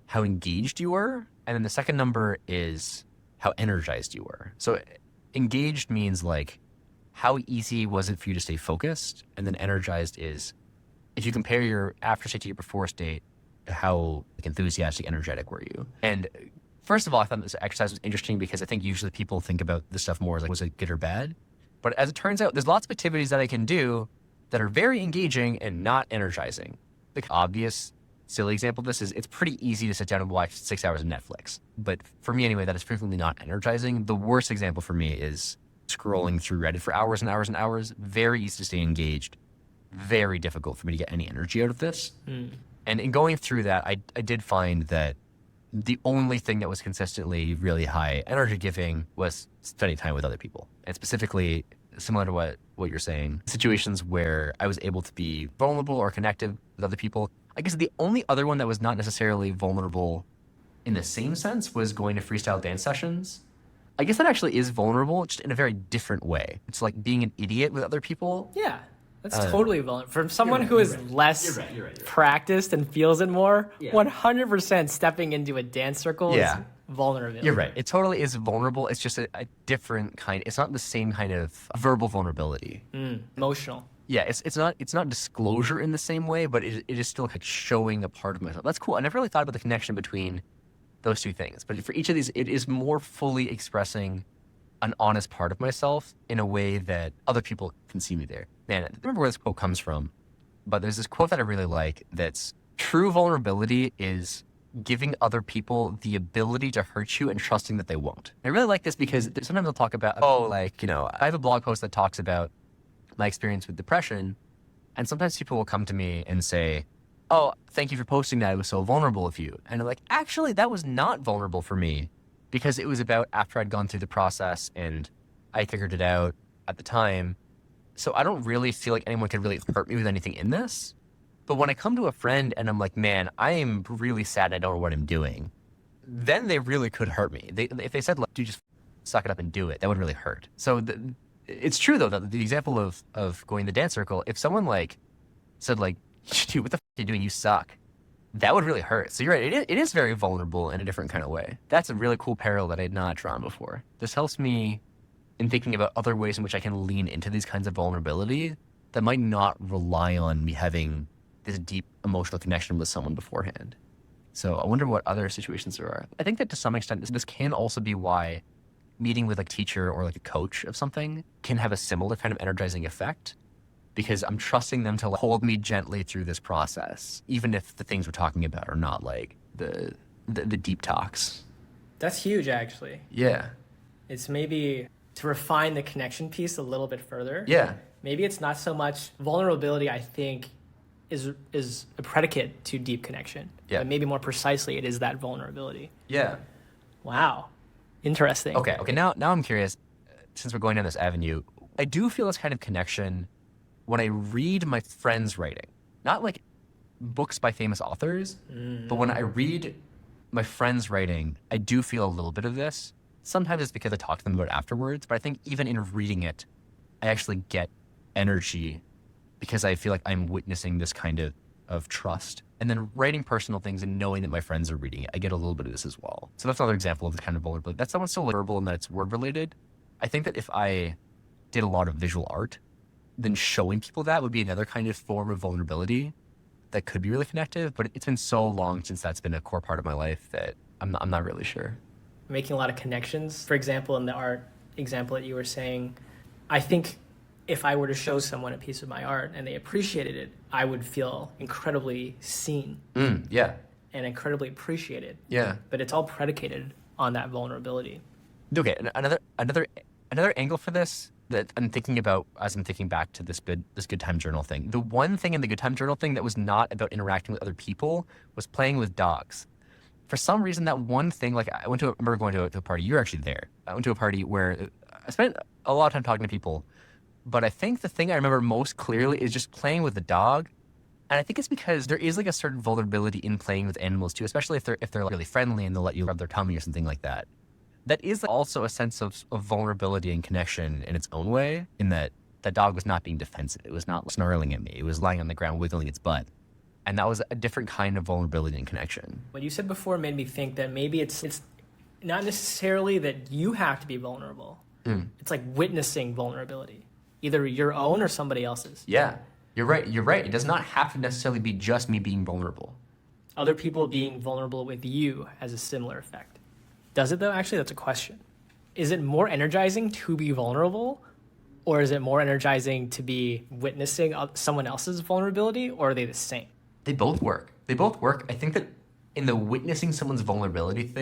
how engaged you were. And then the second number is how energized you were. So engaged means like, how easy was it for you to stay focused? And then energized is, if you compare your after state to your before state, how enthusiastic, energetic were you? And first of all, I thought this exercise was interesting because I think usually people think about this stuff more as like, was it good or bad? But as it turns out, there's lots of activities that I can do that are very engaging and not energizing. The obvious, silly example of this is it's pretty easy to sit down and watch 6 hours of Netflix. But for me anyway, that is frequently not energizing. The worst example for me is scrolling through Reddit for hours and hours and hours. Very easy to stay engaged. Very difficult for me to get any energy out of this. And in going through that, I did find that the only thing that was consistently really high energy giving was spending time with other people. And specifically, similar to what you're saying, situations where I was able to be vulnerable or connected with other people. I guess the only other one that was not necessarily vulnerable in the same sense was going to freestyle dance sessions. I guess that actually is vulnerable, just in a very different way. It's like being an idiot with other people. Yeah, that's totally vulnerable. For someone who is less practiced and feels it more, 100% stepping into a dance circle is vulnerable. You're right. It totally is vulnerable. It's just a different kind. It's not the same kind of verbal vulnerability. Emotional. Yeah, it's not disclosure in the same way, but it is still like showing a part of myself. That's cool. I never really thought about the connection between those two things. But for each of these, it is more fully expressing an honest part of myself in a way that other people can see me there. Man, I don't remember where this quote comes from, but there's this quote that I really like that's, true vulnerability is giving other people the ability to hurt you and trusting that they won't. I really like this because sometimes they'll talk about, I have a blog post that talks about my experience with depression, and sometimes people will come to me and say, oh, thank you for posting that. It was so vulnerable of you. And I'm like, actually, that was not vulnerable for me because it was about after I'd gone through the process and I figured it out at the time. So I don't really feel like anyone could really hurt me with anything in this. But when I come to a friend and I'm like, man, I am really sad, I don't know what I'm doing, then they really could hurt me. If they said, like, dude, just suck it up and do it, that would really hurt. So it's true, though, that the example of going to the dance circle, if someone like said, like, dude, what the f are you doing? You suck. That would really hurt. So you're right. It is very vulnerable in a different kind of way. That's a really cool parallel that I had not drawn before. This helps me in thinking about other ways in which I can lean into these kinds of vulnerability that might not rely on me having this deep emotional connection with someone beforehand. So I wonder what other situations there are. I think that to some extent, this can also be why meeting with a teacher or like a coach of something can have a similar kind of energizing effect, because I'm trusting them to hold me gently through this process, even if the things we're talking about are not like the deep talks. That's huge, actually. Yeah. It's maybe to refine the connection piece a little bit further. Yeah. Maybe it's not so much vulnerability, I think, is a predicate to deep connection. Yeah. But maybe more precisely, it is that vulnerability. Yeah. Wow. Interesting. Okay. Now I'm curious, since we're going down this avenue, I do feel this kind of connection when I read my friends' writing, not like books by famous authors, but when I read my friends' writing, I do feel a little bit of this. Sometimes it's because I talk to them about it afterwards, but I think even in reading it, I actually get energy because I feel like I'm witnessing this kind of trust. And then writing personal things and knowing that my friends are reading it, I get a little bit of this as well. So that's another example of the kind of vulnerability. That's someone still verbal and that it's word related. I think that if I did a lot of visual art, then showing people that would be another kind of form of vulnerability that could be really connective. But it's been so long since that's been a core part of my life that I'm not really sure. Making a lot of connections. For example, in the art example that you were saying, I think if I were to show someone a piece of my art and they appreciated it, I would feel incredibly seen. Yeah. And incredibly appreciated. Yeah. But it's all predicated on that vulnerability. Okay, another angle for this that I'm thinking about as I'm thinking back to this good time journal thing. The one thing in the good time journal thing that was not about interacting with other people was playing with dogs. For some reason, that one thing, like I remember going to a party. You were actually there. I went to a party where I spent a lot of time talking to people, but I think the thing I remember most clearly is just playing with the dog. And I think it's because there is like a certain vulnerability in playing with animals too, especially if they're like really friendly and they'll let you rub their tummy or something like that. That is also a sense of vulnerability and connection in its own way, in that that dog was not being defensive. It was not snarling at me. It was lying on the ground wiggling its butt. And that was a different kind of vulnerability and connection. What you said before made me think that maybe it's not necessarily that you have to be vulnerable. It's like witnessing vulnerability, either your own or somebody else's. Yeah, you're right. It does not have to necessarily be just me being vulnerable. Other people being vulnerable with you has a similar effect. Does it though? Actually, that's a question. Is it more energizing to be vulnerable, or is it more energizing to be witnessing someone else's vulnerability, or are they the same? They both work. I think that in the witnessing someone's vulnerability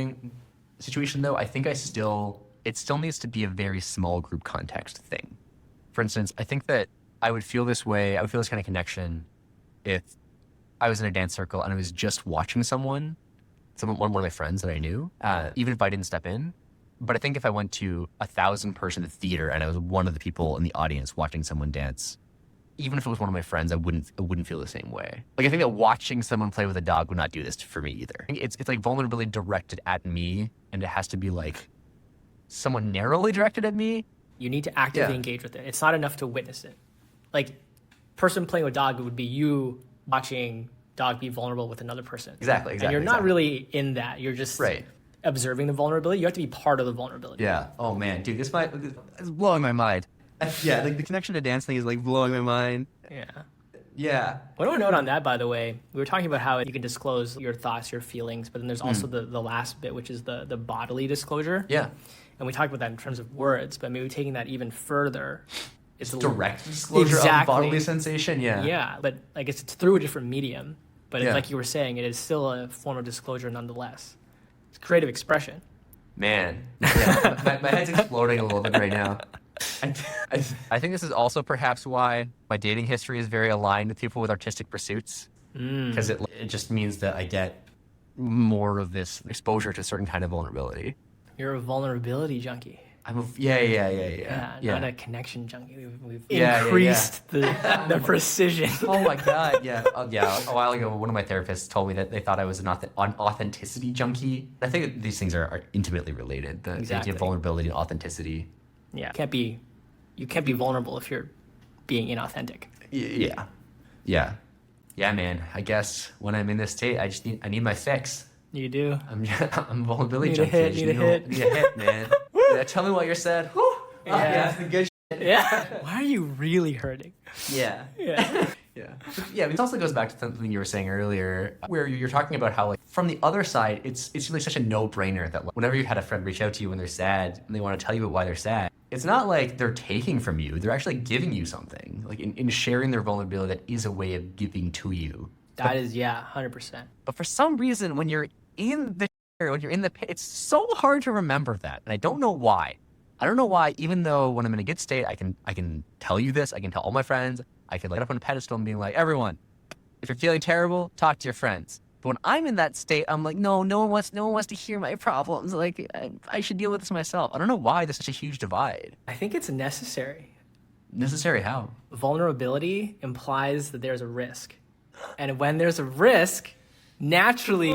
situation though, I think it still needs to be a very small group context thing. For instance, I think that I would feel this kind of connection if I was in a dance circle and I was just watching one of my friends that I knew, even if I didn't step in. But I think if I went to 1,000-person theater and I was one of the people in the audience watching someone dance, even if it was one of my friends, I wouldn't feel the same way. Like I think that watching someone play with a dog would not do this for me either. It's like vulnerability directed at me, and it has to be like someone narrowly directed at me. You need to actively engage with it. It's not enough to witness it. Like, person playing with dog would be you watching dog be vulnerable with another person. Exactly. And you're not really in that. You're just observing the vulnerability. You have to be part of the vulnerability. Yeah. Oh man, dude, it's blowing my mind. Yeah, like the connection to dance thing is like blowing my mind. Yeah. Yeah. One more note on that, by the way, we were talking about how you can disclose your thoughts, your feelings, but then there's also the last bit, which is the bodily disclosure. Yeah. And we talked about that in terms of words, but maybe taking that even further. It's direct disclosure of bodily sensation. Yeah. Yeah, but I guess it's through a different medium. But it's like you were saying, it is still a form of disclosure nonetheless. It's creative expression. Man. Yeah, my head's exploding a little bit right now. I think this is also perhaps why my dating history is very aligned with people with artistic pursuits. Because it just means that I get more of this exposure to a certain kind of vulnerability. You're a vulnerability junkie. Yeah, not a connection junkie. We've increased the precision. Oh my God, yeah. A while ago, one of my therapists told me that they thought I was an authenticity junkie. I think that these things are intimately related. The idea of vulnerability and authenticity. Yeah, you can't be vulnerable if you're being inauthentic. Yeah, man. I guess when I'm in this state, I need my fix. You do. I'm a vulnerability Need junkie. a hit, need a hit. Need a hit, man. Yeah, tell me what you're sad. That's the good shit. Yeah. Why are you really hurting? Yeah. Yeah. Yeah, it also goes back to something you were saying earlier, where you're talking about how, like, from the other side, it's really such a no-brainer that, like, whenever you had a friend reach out to you when they're sad and they want to tell you why they're sad, it's not like they're taking from you. They're actually giving you something. Like, in sharing their vulnerability, that is a way of giving to you. That is, 100%. But for some reason, when you're in the pit, it's so hard to remember that. And I don't know why. Even though when I'm in a good state, I can tell you this, I can tell all my friends, I can light up on a pedestal and be like, everyone, if you're feeling terrible, talk to your friends. But when I'm in that state, I'm like, no one wants to hear my problems. Like, I should deal with this myself. I don't know why there's such a huge divide. I think it's necessary. Necessary how? Vulnerability implies that there's a risk. And when there's a risk, naturally,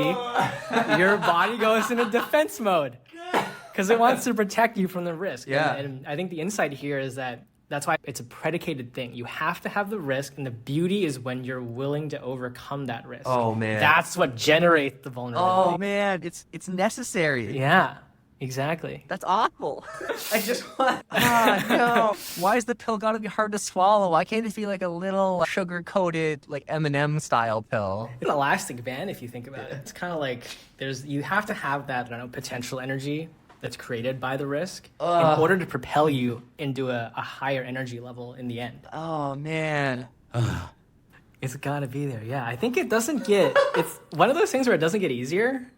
your body goes into defense mode because it wants to protect you from the risk. Yeah. And I think the insight here is that that's why it's a predicated thing. You have to have the risk, and the beauty is when you're willing to overcome that risk. Oh, man. That's what generates the vulnerability. Oh man, it's necessary. Yeah, exactly. That's awful. I just want... No. Why is the pill gotta be hard to swallow? Why can't it be like a little sugar-coated, like M&M style pill? It's an elastic band, if you think about it. It's kind of like you have to have that, I don't know, potential energy that's created by the risk in order to propel you into a higher energy level in the end. Oh man. It's gotta be there. Yeah, I think it's one of those things where it doesn't get easier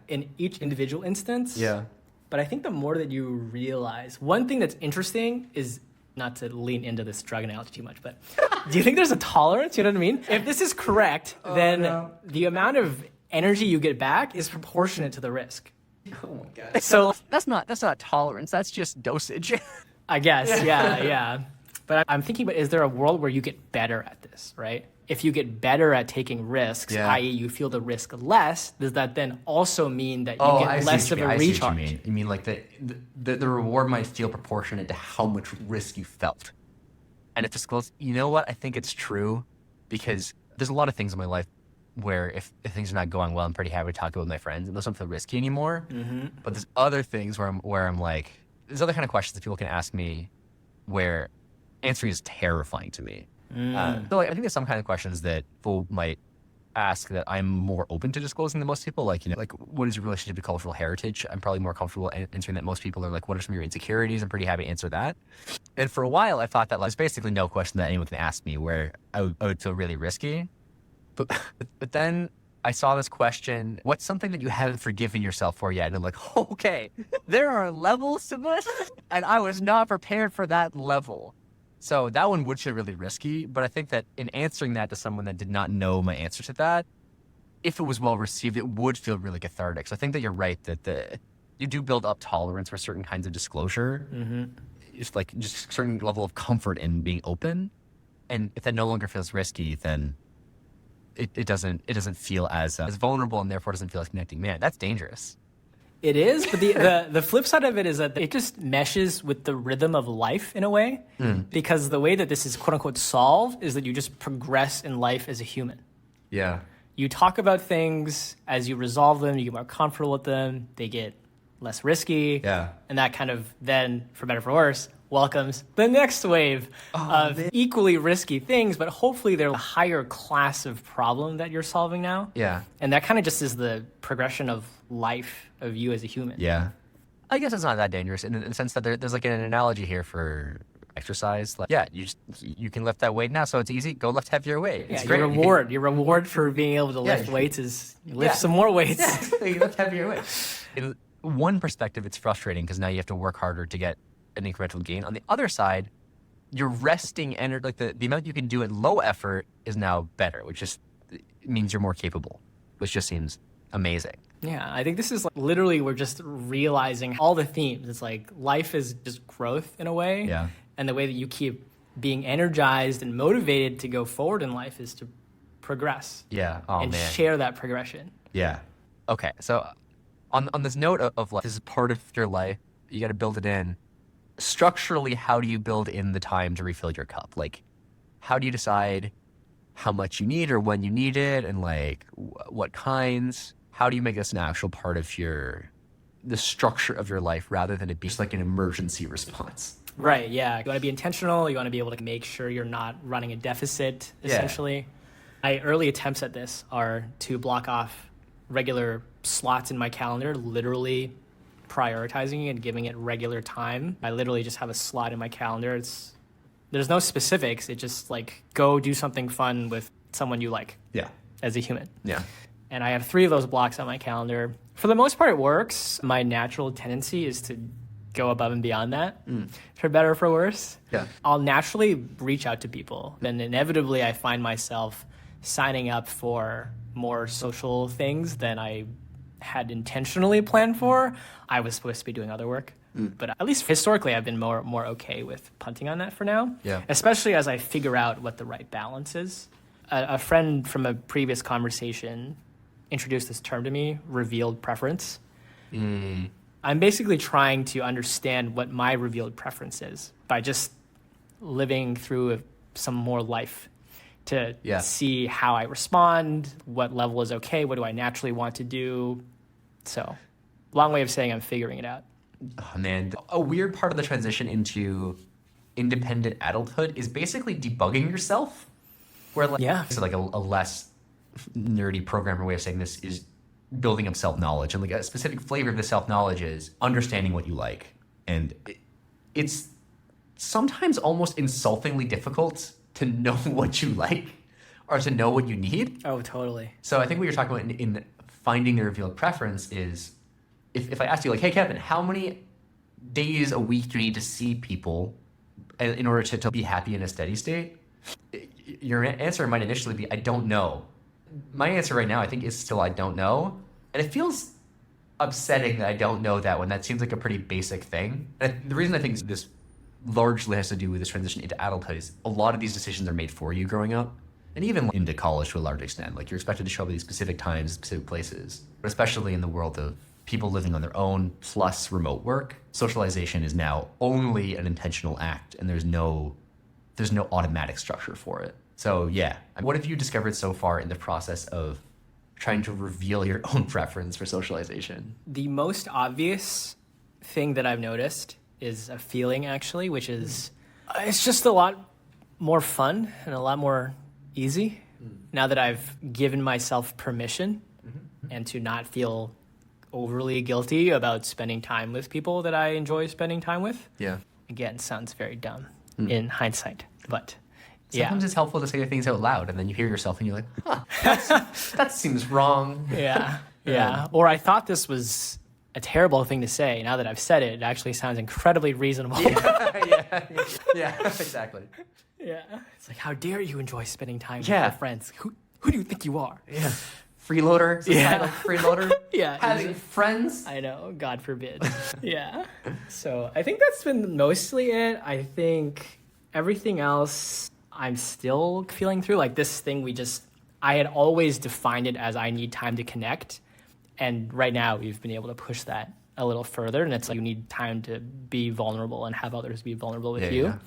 in each individual instance. Yeah. But I think the more that you realize, one thing that's interesting is, not to lean into this drug analogy too much, but do you think there's a tolerance? You know what I mean? If this is correct, then the amount of energy you get back is proportionate to the risk. Oh my God. So That's not tolerance, that's just dosage. I guess, yeah. But I'm thinking about, is there a world where you get better at this, right? If you get better at taking risks, i.e. you feel the risk less, does that then also mean that you get less of a recharge? You mean like the reward might feel proportionate to how much risk you felt. And if it's close, you know what? I think it's true, because there's a lot of things in my life where if things are not going well, I'm pretty happy to talk about with my friends, and those don't feel risky anymore. Mm-hmm. But there's other things where I'm like, there's other kind of questions that people can ask me where answering is terrifying to me. So like, I think there's some kind of questions that people might ask that I'm more open to disclosing than most people. Like, like, what is your relationship to cultural heritage? I'm probably more comfortable answering that. Most people are like, what are some of your insecurities? I'm pretty happy to answer that. And for a while, I thought that there's basically no question that anyone can ask me where I would feel really risky. But then I saw this question, what's something that you haven't forgiven yourself for yet? And I'm like, okay, there are levels to this, and I was not prepared for that level. So that one would feel really risky, but I think that in answering that to someone that did not know my answer to that, if it was well received, it would feel really cathartic. So I think that you're right that you do build up tolerance for certain kinds of disclosure. Mm-hmm. It's like just a certain level of comfort in being open. And if that no longer feels risky, then it doesn't feel as vulnerable, and therefore doesn't feel as connecting. Man, that's dangerous. It is, but the flip side of it is that it just meshes with the rhythm of life in a way, because the way that this is quote unquote solved is that you just progress in life as a human. Yeah. You talk about things as you resolve them, you get more comfortable with them, they get less risky. Yeah. And that kind of then, for better or for worse, welcomes the next wave of equally risky things, but hopefully they're a higher class of problem that you're solving now. Yeah. And that kind of just is the progression of life of you as a human. Yeah. I guess it's not that dangerous in the sense that there's like an analogy here for exercise. Like, yeah, you can lift that weight now, so it's easy. Go lift heavier weight. It's great. Your reward for being able to lift weights is you lift some more weights. Yeah. You lift heavier weights. In one perspective, it's frustrating because now you have to work harder to get an incremental gain. On the other side, your resting energy, like the amount you can do at low effort, is now better, which just means you're more capable, which just seems amazing. Yeah, I think this is like literally we're just realizing all the themes. It's like life is just growth in a way. Yeah. And the way that you keep being energized and motivated to go forward in life is to progress. Yeah. Oh, and man. share that progression. Yeah. Okay, so on this note of like, this is part of your life, you got to build it in. Structurally, how do you build in the time to refill your cup? Like, how do you decide how much you need or when you need it, and like what kinds? How do you make this an actual part of the structure of your life rather than it be Just like an emergency response. Right, yeah. You want to be intentional. You want to be able to make sure you're not running a deficit, essentially. My early attempts at this are to block off regular slots in my calendar, literally prioritizing it and giving it regular time. I literally just have a slot in my calendar. There's no specifics. It just like go do something fun with someone you like Yeah. as a human. Yeah. And I have 3 of those blocks on my calendar. For the most part, it works. My natural tendency is to go above and beyond that, for better or for worse. Yeah. I'll naturally reach out to people. And inevitably, I find myself signing up for more social things than I had intentionally planned for. I was supposed to be doing other work. But at least historically, I've been more okay with punting on that for now. Yeah. Especially as I figure out what the right balance is. A friend from a previous conversation introduced this term to me, revealed preference. I'm basically trying to understand what my revealed preference is by just living through some more life to see how I respond, what level is okay, what do I naturally want to do. So, long way of saying I'm figuring it out. Oh, man. A weird part of the transition into independent adulthood is basically debugging yourself. Where like, so like a less nerdy programmer way of saying this is building up self-knowledge. And like a specific flavor of the self-knowledge is understanding what you like. And it's sometimes almost insultingly difficult to know what you like or to know what you need. Oh, totally. So I think what you're talking about in finding the revealed preference is if I ask you like, hey, Kevin, how many days a week do you need to see people in order to be happy in a steady state? Your answer might initially be, I don't know. My answer right now, I think, is still I don't know. And it feels upsetting that I don't know that when that seems like a pretty basic thing. And the reason I think this largely has to do with this transition into adulthood is a lot of these decisions are made for you growing up. And even into college to a large extent. Like you're expected to show up at these specific times, specific places. But especially in the world of people living on their own plus remote work, socialization is now only an intentional act and there's no automatic structure for it. So yeah, what have you discovered so far in the process of trying to reveal your own preference for socialization? The most obvious thing that I've noticed is a feeling actually, which is it's just a lot more fun and a lot more easy now that I've given myself permission and to not feel overly guilty about spending time with people that I enjoy spending time with. Yeah. Again, sounds very dumb in hindsight, but sometimes it's helpful to say the things out loud and then you hear yourself and you're like, that seems wrong. Yeah. Or I thought this was a terrible thing to say. Now that I've said it, it actually sounds incredibly reasonable. Yeah, exactly. Yeah. It's like, how dare you enjoy spending time with Yeah. your friends? Who do you think you are? Yeah. Freeloader? Freeloader? Yeah. Having friends? I know, God forbid. Yeah. So I think that's been mostly it. I think everything else I'm still feeling through. Like this thing I had always defined it as I need time to connect. And right now we've been able to push that a little further. And it's like you need time to be vulnerable and have others be vulnerable with you. Yeah.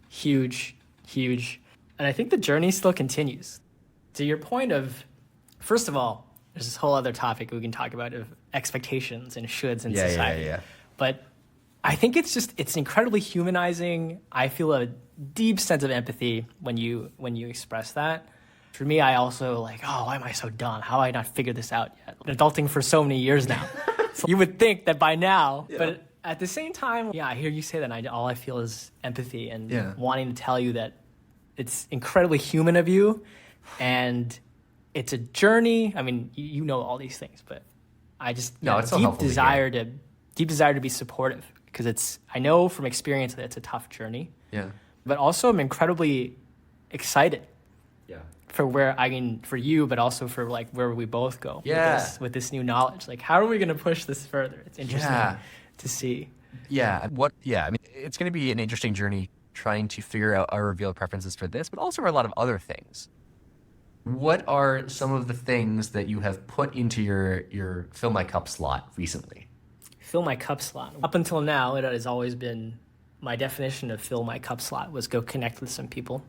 Huge. And I think the journey still continues. To your point of, first of all, there's this whole other topic we can talk about of expectations and shoulds in society. Yeah. But I think it's incredibly humanizing. I feel a deep sense of empathy when you express that. For me, I also like, why am I so dumb? How have I not figured this out yet? I've been adulting for so many years now. So you would think that by now, but at the same time, I hear you say that and all I feel is empathy and wanting to tell you that it's incredibly human of you and it's a journey. I mean, you know all these things, but I just it's so deep helpful desire to be supportive because I know from experience that it's a tough journey. Yeah. But also I'm incredibly excited Yeah. for you, but also for like where we both go with this new knowledge. Like, how are we going to push this further? It's interesting to see. Yeah. I mean, it's going to be an interesting journey trying to figure out our revealed preferences for this, but also for a lot of other things. What are some of the things that you have put into your fill my cup slot recently? Fill my cup slot. Up until now, it has always been my definition of fill my cup slot was go connect with some people,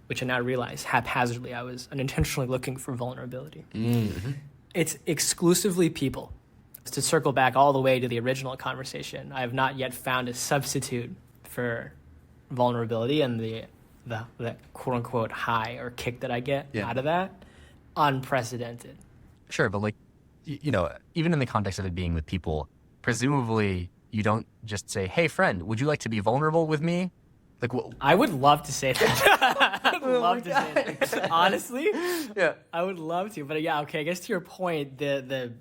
which I now realize haphazardly I was unintentionally looking for vulnerability. It's exclusively people. To circle back all the way to the original conversation, I have not yet found a substitute for vulnerability and the quote unquote high or kick that I get out of that. Unprecedented. Sure, but like, even in the context of it being with people, presumably you don't just say, "Hey friend, would you like to be vulnerable with me?" Like, I would love to say that. I would love to say that. Honestly, I would love to. But okay. I guess to your point, the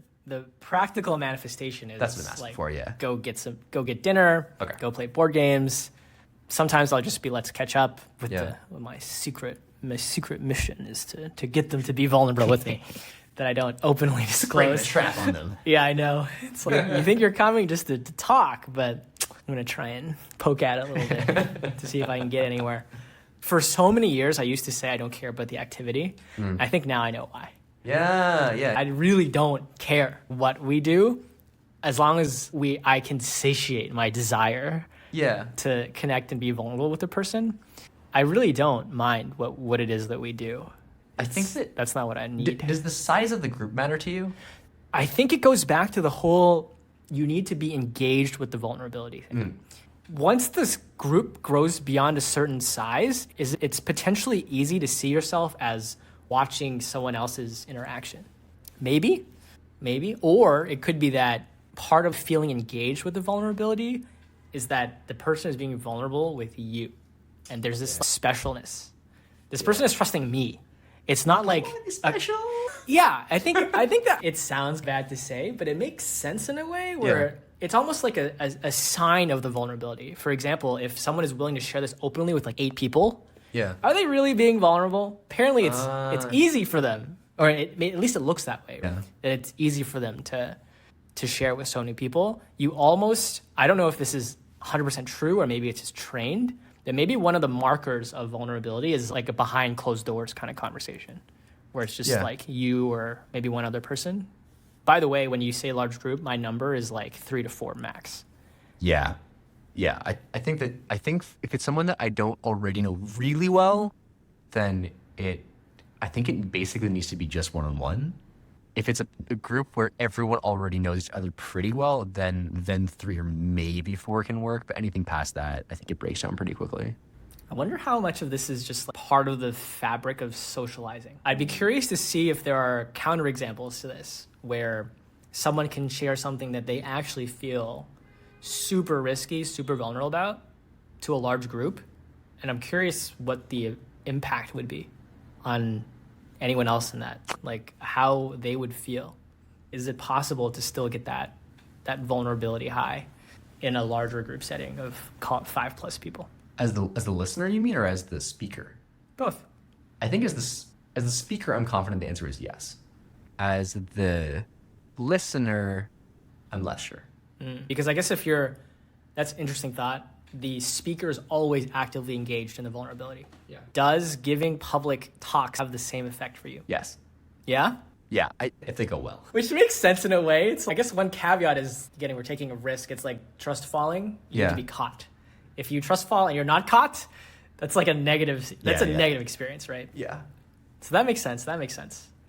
practical manifestation is that's what I'm asking for. Yeah, go get dinner. Okay. Go play board games. Sometimes I'll just be let's catch up with my secret mission is to get them to be vulnerable with me that I don't openly disclose. Spring the trap on them. Yeah, I know. It's like you think you're coming just to talk, but I'm going to try and poke at it a little bit to see if I can get anywhere. For so many years, I used to say I don't care about the activity. I think now I know why. Yeah. I really don't care what we do as long as I can satiate my desire to connect and be vulnerable with a person. I really don't mind what it is that we do. I think that's not what I need. Does the size of the group matter to you? I think it goes back to the whole you need to be engaged with the vulnerability thing. Once this group grows beyond a certain size, it's potentially easy to see yourself as watching someone else's interaction. Maybe. Or it could be that part of feeling engaged with the vulnerability is that the person is being vulnerable with you. And there's this specialness. This person is trusting me. It's not like special. I think that it sounds bad to say, but it makes sense in a way where it's almost like a sign of the vulnerability. For example, if someone is willing to share this openly with like 8 people, are they really being vulnerable? Apparently, it's easy for them, or at least it looks that way. That it's easy for them to share with so many people. You almost, I don't know if this is 100% true or maybe it's just trained. That maybe one of the markers of vulnerability is like a behind closed doors kind of conversation where it's just like you or maybe one other person. By the way, when you say large group, my number is like 3 to 4 max. Yeah. I think if it's someone that I don't already know really well, then I think it basically needs to be just one-on-one. If it's a group where everyone already knows each other pretty well, then 3 or maybe 4 can work. But anything past that, I think it breaks down pretty quickly. I wonder how much of this is just like part of the fabric of socializing. I'd be curious to see if there are counterexamples to this, where someone can share something that they actually feel super risky, super vulnerable about to a large group. And I'm curious what the impact would be on anyone else in that, like how they would feel. Is it possible to still get that vulnerability high in a larger group setting of, call it 5+ people? As the listener, you mean, or as the speaker? Both. I think as the speaker, I'm confident the answer is yes. As the listener, I'm less sure. Because I guess that's an interesting thought. The speaker is always actively engaged in the vulnerability. Yeah. Does giving public talks have the same effect for you? Yes. Yeah? Yeah. If they go well. Which makes sense in a way. I guess one caveat is, we're taking a risk. It's like trust falling. You need to be caught. If you trust fall and you're not caught, that's like a negative, negative experience, right? Yeah. So that makes sense.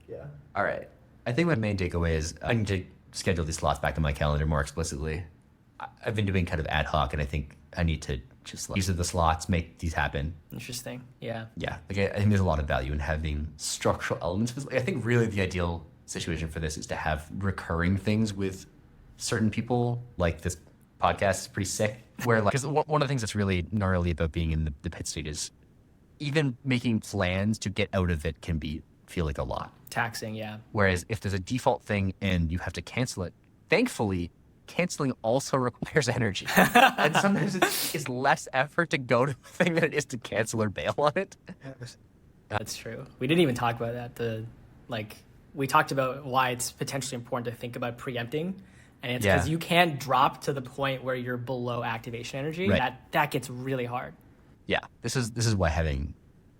Yeah. All right. I think my main takeaway is I need to schedule these slots back in my calendar more explicitly. I've been doing kind of ad hoc, and I think I need to just these are the slots, make these happen. Interesting. Yeah. Yeah. I think there's a lot of value in having structural elements. I think really the ideal situation for this is to have recurring things with certain people. Like this podcast is pretty sick. Where because one of the things that's really gnarly about being in the pit state is even making plans to get out of it can feel like a lot. Taxing, yeah. Whereas if there's a default thing and you have to cancel it, thankfully, canceling also requires energy. And sometimes it's less effort to go to the thing than it is to cancel or bail on it. That's true. We didn't even talk about that. We talked about why it's potentially important to think about preempting, and it's because you can't drop to the point where you're below activation energy. Right. That gets really hard. Yeah, this is why having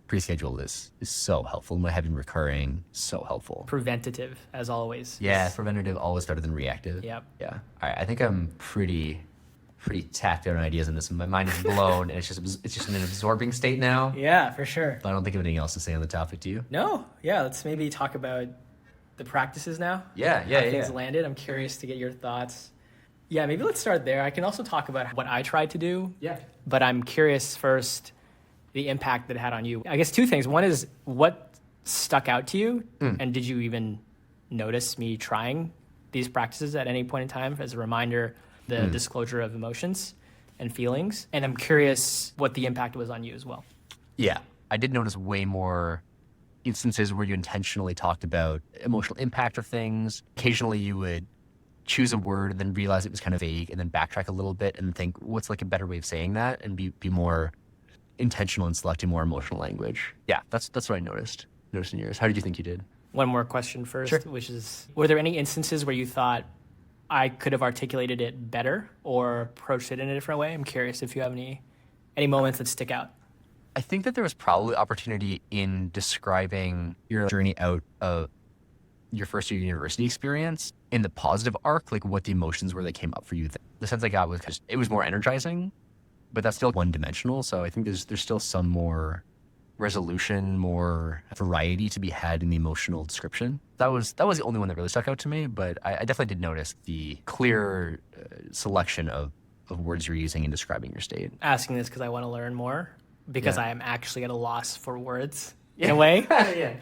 pre-scheduled is so helpful, and why having recurring so helpful. Preventative, as always. Yeah, preventative always better than reactive. Yep. Yeah. All right, I think I'm pretty tapped out on ideas in this. My mind is blown, and it's just in an absorbing state now. Yeah, for sure. But I don't think of anything else to say on the topic. Do you? No. Yeah, let's maybe talk about the practices now. Yeah. How things landed. I'm curious to get your thoughts. Yeah, maybe let's start there. I can also talk about what I tried to do. Yeah. But I'm curious first the impact that it had on you. I guess two things. One is what stuck out to you, and did you even notice me trying these practices at any point in time as a reminder, the disclosure of emotions and feelings? And I'm curious what the impact was on you as well. Yeah, I did notice way more instances where you intentionally talked about emotional impact of things. Occasionally you would choose a word and then realize it was kind of vague and then backtrack a little bit and think, what's like a better way of saying that, and be more intentional in selecting more emotional language. Yeah, that's what I noticed in yours. How did you think you did? One more question first, Sure. which is, were there any instances where you thought I could have articulated it better or approached it in a different way? I'm curious if you have any moments that stick out. I think that there was probably opportunity in describing your journey out of your first year university experience in the positive arc, like what the emotions were that came up for you. The sense I got was because it was more energizing, but that's still one-dimensional. So I think there's still some more resolution, more variety to be had in the emotional description. That was the only one that really stuck out to me, but I definitely did notice the clear selection of words you're using in describing your state. Asking this because I want to learn more, because I am actually at a loss for words in a way. Yeah.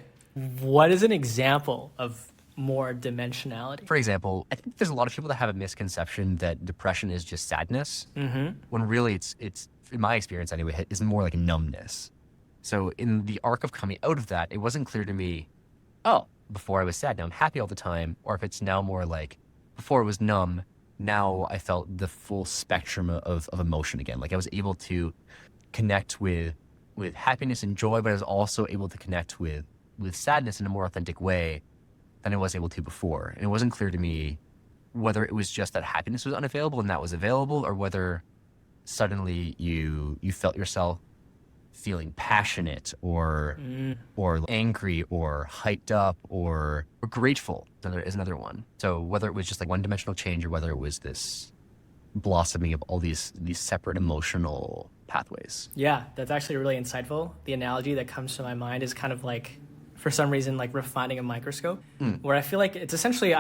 What is an example of more dimensionality? For example, I think there's a lot of people that have a misconception that depression is just sadness, when really it's in my experience anyway, is more like a numbness. So in the arc of coming out of that, it wasn't clear to me, oh, before I was sad, now I'm happy all the time, or if it's now more like, before it was numb, now I felt the full spectrum of emotion again. Like I was able to connect with happiness and joy, but I was also able to connect with sadness in a more authentic way than I was able to before. And it wasn't clear to me whether it was just that happiness was unavailable and that was available, or whether suddenly you felt yourself feeling passionate or angry or hyped up or grateful is another one. So whether it was just like one-dimensional change or whether it was this blossoming of all these separate emotional pathways. Yeah, that's actually really insightful. The analogy that comes to my mind is kind of like, for some reason, like refining a microscope, where I feel like it's essentially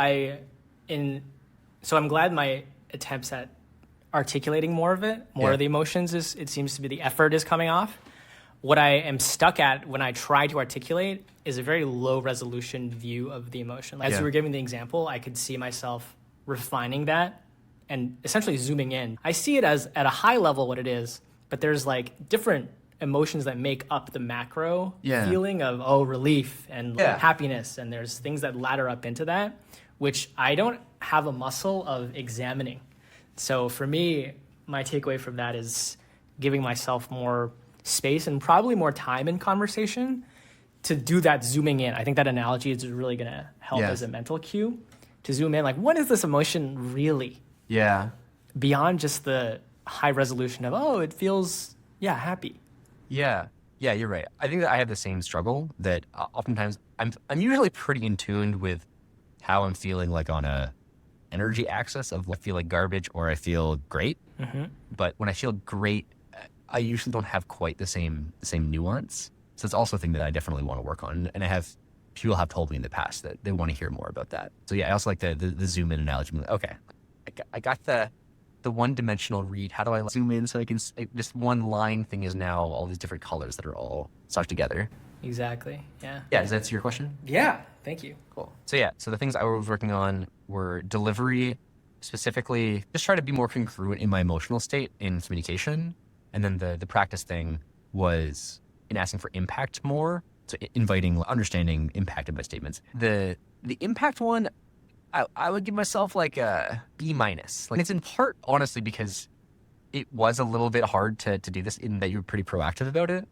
so I'm glad my attempts at articulating more of it, of the emotions, it seems to be the effort is coming off. What I am stuck at when I try to articulate is a very low resolution view of the emotion. As you were giving the example, I could see myself refining that and essentially zooming in. I see it as at a high level what it is, but there's like different emotions that make up the macro feeling of relief and like happiness, and there's things that ladder up into that, which I don't have a muscle of examining. So for me, my takeaway from that is giving myself more space and probably more time in conversation to do that zooming in. I think that analogy is really going to help as a mental cue to zoom in. Like, what is this emotion really? Yeah. Beyond just the high resolution of, it feels, happy. Yeah, you're right. I think that I have the same struggle that oftentimes I'm usually pretty in tune with how I'm feeling, like on a energy axis of I feel like garbage or I feel great. But when I feel great, I usually don't have quite the same nuance. So it's also a thing that I definitely want to work on. And people have told me in the past that they want to hear more about that. So yeah, I also like the zoom in analogy. I'm like, okay, I got the one-dimensional read. How do I zoom in so I can, this one line thing is now all these different colors that are all stuck together. Exactly. Yeah. Yeah, does that answer your question? Yeah. Thank you. Cool. So the things I was working on were delivery, specifically just try to be more congruent in my emotional state in communication. And then the practice thing was in asking for impact more. So inviting, understanding impact of my statements. The impact one, I would give myself like a B-. Like it's in part, honestly, because it was a little bit hard to do this in that you were pretty proactive about it.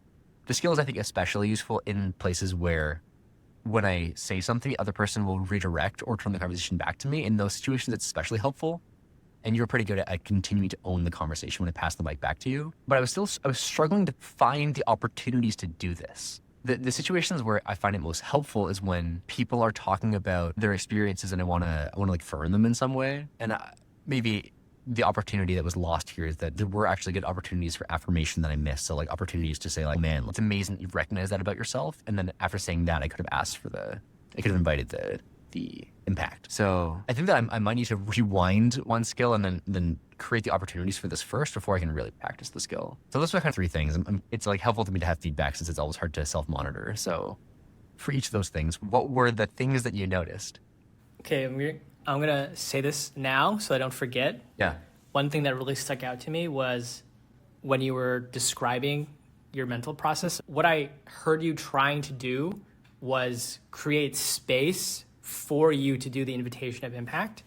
The skill is, I think, especially useful in places where when I say something, the other person will redirect or turn the conversation back to me. In those situations, it's especially helpful. And you're pretty good at continuing to own the conversation when I pass the mic back to you. But I was struggling to find the opportunities to do this. The situations where I find it most helpful is when people are talking about their experiences and I want to like affirm them in some way. And maybe the opportunity that was lost here is that there were actually good opportunities for affirmation that I missed. So like opportunities to say like, man, it's amazing that you've recognized that about yourself. And then after saying that, I could have asked for I could have invited the impact. So I think that I might need to rewind one skill and then create the opportunities for this first before I can really practice the skill. So those are kind of three things. It's like helpful to me to have feedback since it's always hard to self-monitor. So for each of those things, what were the things that you noticed? Okay, I'm going to say this now so I don't forget. Yeah. One thing that really stuck out to me was when you were describing your mental process, what I heard you trying to do was create space for you to do the invitation of impact.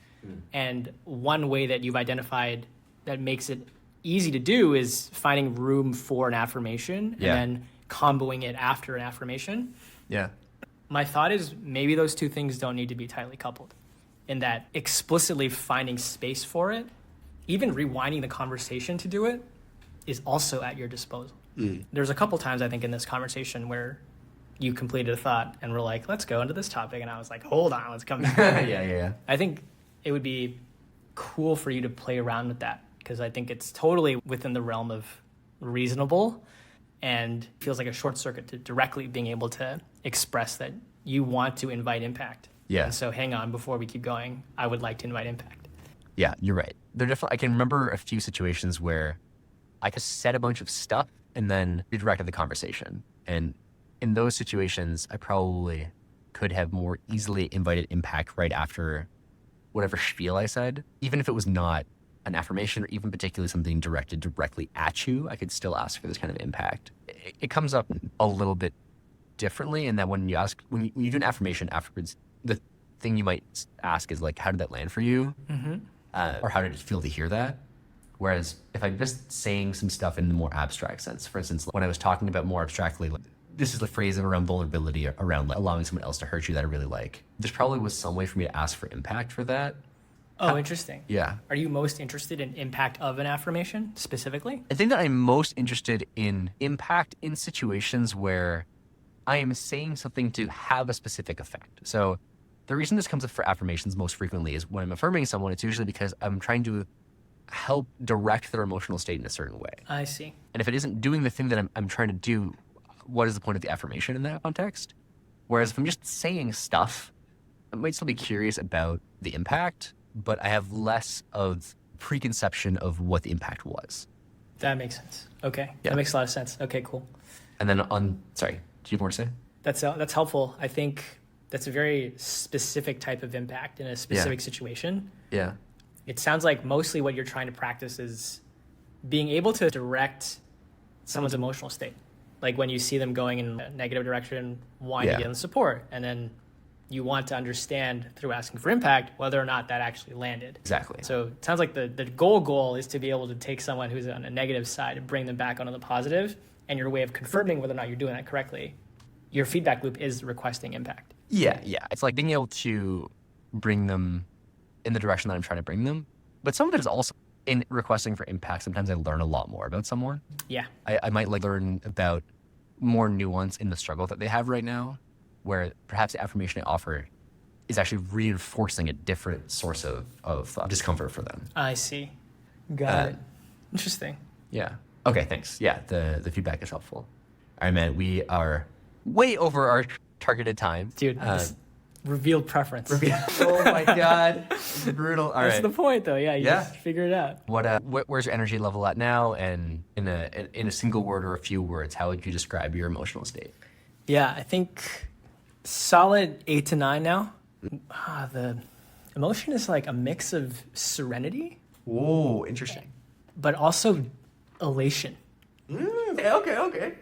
And one way that you've identified that makes it easy to do is finding room for an affirmation and then comboing it after an affirmation. Yeah. My thought is maybe those two things don't need to be tightly coupled, in that explicitly finding space for it, even rewinding the conversation to do it, is also at your disposal. There's a couple times I think in this conversation where you completed a thought and were like, let's go into this topic. And I was like, hold on, let's come back. Yeah. I think it would be cool for you to play around with that, because I think it's totally within the realm of reasonable and feels like a short circuit to directly being able to express that you want to invite impact. Yeah. And so hang on, before we keep going, I would like to invite impact. Yeah, you're right. They're definitely, I can remember a few situations where I just said a bunch of stuff and then redirected the conversation. And in those situations, I probably could have more easily invited impact right after whatever spiel I said. Even if it was not an affirmation or even particularly something directed directly at you, I could still ask for this kind of impact. It comes up a little bit differently in that when you do an affirmation afterwards, the thing you might ask is like, how did that land for you? Or how did it feel to hear that? Whereas if I'm just saying some stuff in the more abstract sense, for instance, when I was talking about more abstractly, like, this is the phrase around vulnerability, around like allowing someone else to hurt you that I really like. There probably was some way for me to ask for impact for that. Oh, interesting. Yeah. Are you most interested in impact of an affirmation specifically? I think that I'm most interested in impact in situations where I am saying something to have a specific effect. So the reason this comes up for affirmations most frequently is when I'm affirming someone, it's usually because I'm trying to help direct their emotional state in a certain way. I see. And if it isn't doing the thing that I'm trying to do, what is the point of the affirmation in that context? Whereas if I'm just saying stuff, I might still be curious about the impact, but I have less of preconception of what the impact was. That makes sense. Okay. Yeah. That makes a lot of sense. Okay, cool. And then sorry, do you have more to say? That's helpful. I think that's a very specific type of impact in a specific situation. Yeah. It sounds like mostly what you're trying to practice is being able to direct someone's emotional state. Like when you see them going in a negative direction, wanting to get them support, and then you want to understand through asking for impact whether or not that actually landed. Exactly. So it sounds like the goal is to be able to take someone who's on a negative side and bring them back onto the positive, and your way of confirming whether or not you're doing that correctly, your feedback loop is requesting impact. Yeah. It's like being able to bring them in the direction that I'm trying to bring them. But some of it is also in requesting for impact. Sometimes I learn a lot more about someone. Yeah. I might like learn about more nuance in the struggle that they have right now, where perhaps the affirmation I offer is actually reinforcing a different source of discomfort for them. I see. Got it. Interesting. Yeah. Okay, thanks. Yeah, the feedback is helpful. All right, man, we are way over our targeted time. Dude, this revealed preference. Oh my God. Brutal. All That's right. the point, though. Yeah, you just figure it out. Where's your energy level at now? And in a single word or a few words, how would you describe your emotional state? Yeah, I think solid 8 to 9 now. The emotion is like a mix of serenity. Whoa, interesting. But also elation. Okay.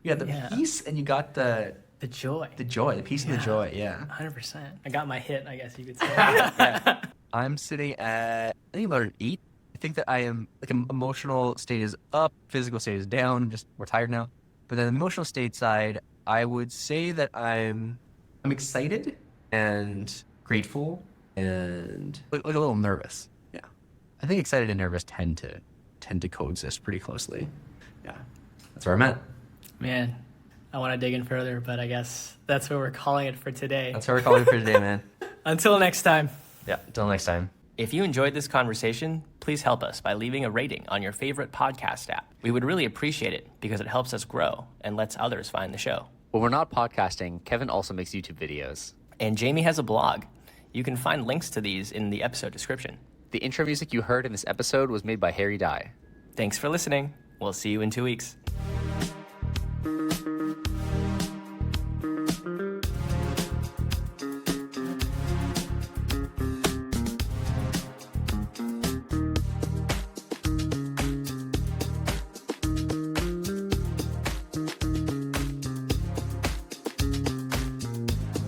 You got the peace and you got the joy. The peace and the joy, yeah. 100%. I got my hit, I guess you could say. Yeah. I'm sitting at, I think about an 8. I think that I am, like, emotional state is up, physical state is down. We're tired now. But then the emotional state side, I would say that I'm excited and grateful and like a little nervous. Yeah. I think excited and nervous tend to coexist pretty closely. Yeah. that's where I'm at. Man, I want to dig in further, but I guess that's what we're calling it for today. That's what we're calling it for today, man. Until next time. Yeah, until next time. If you enjoyed this conversation, please help us by leaving a rating on your favorite podcast app. We would really appreciate it because it helps us grow and lets others find the show. When we're not podcasting, Kevin also makes YouTube videos. And Jamie has a blog. You can find links to these in the episode description. The intro music you heard in this episode was made by Harry Dye. Thanks for listening. We'll see you in 2 weeks.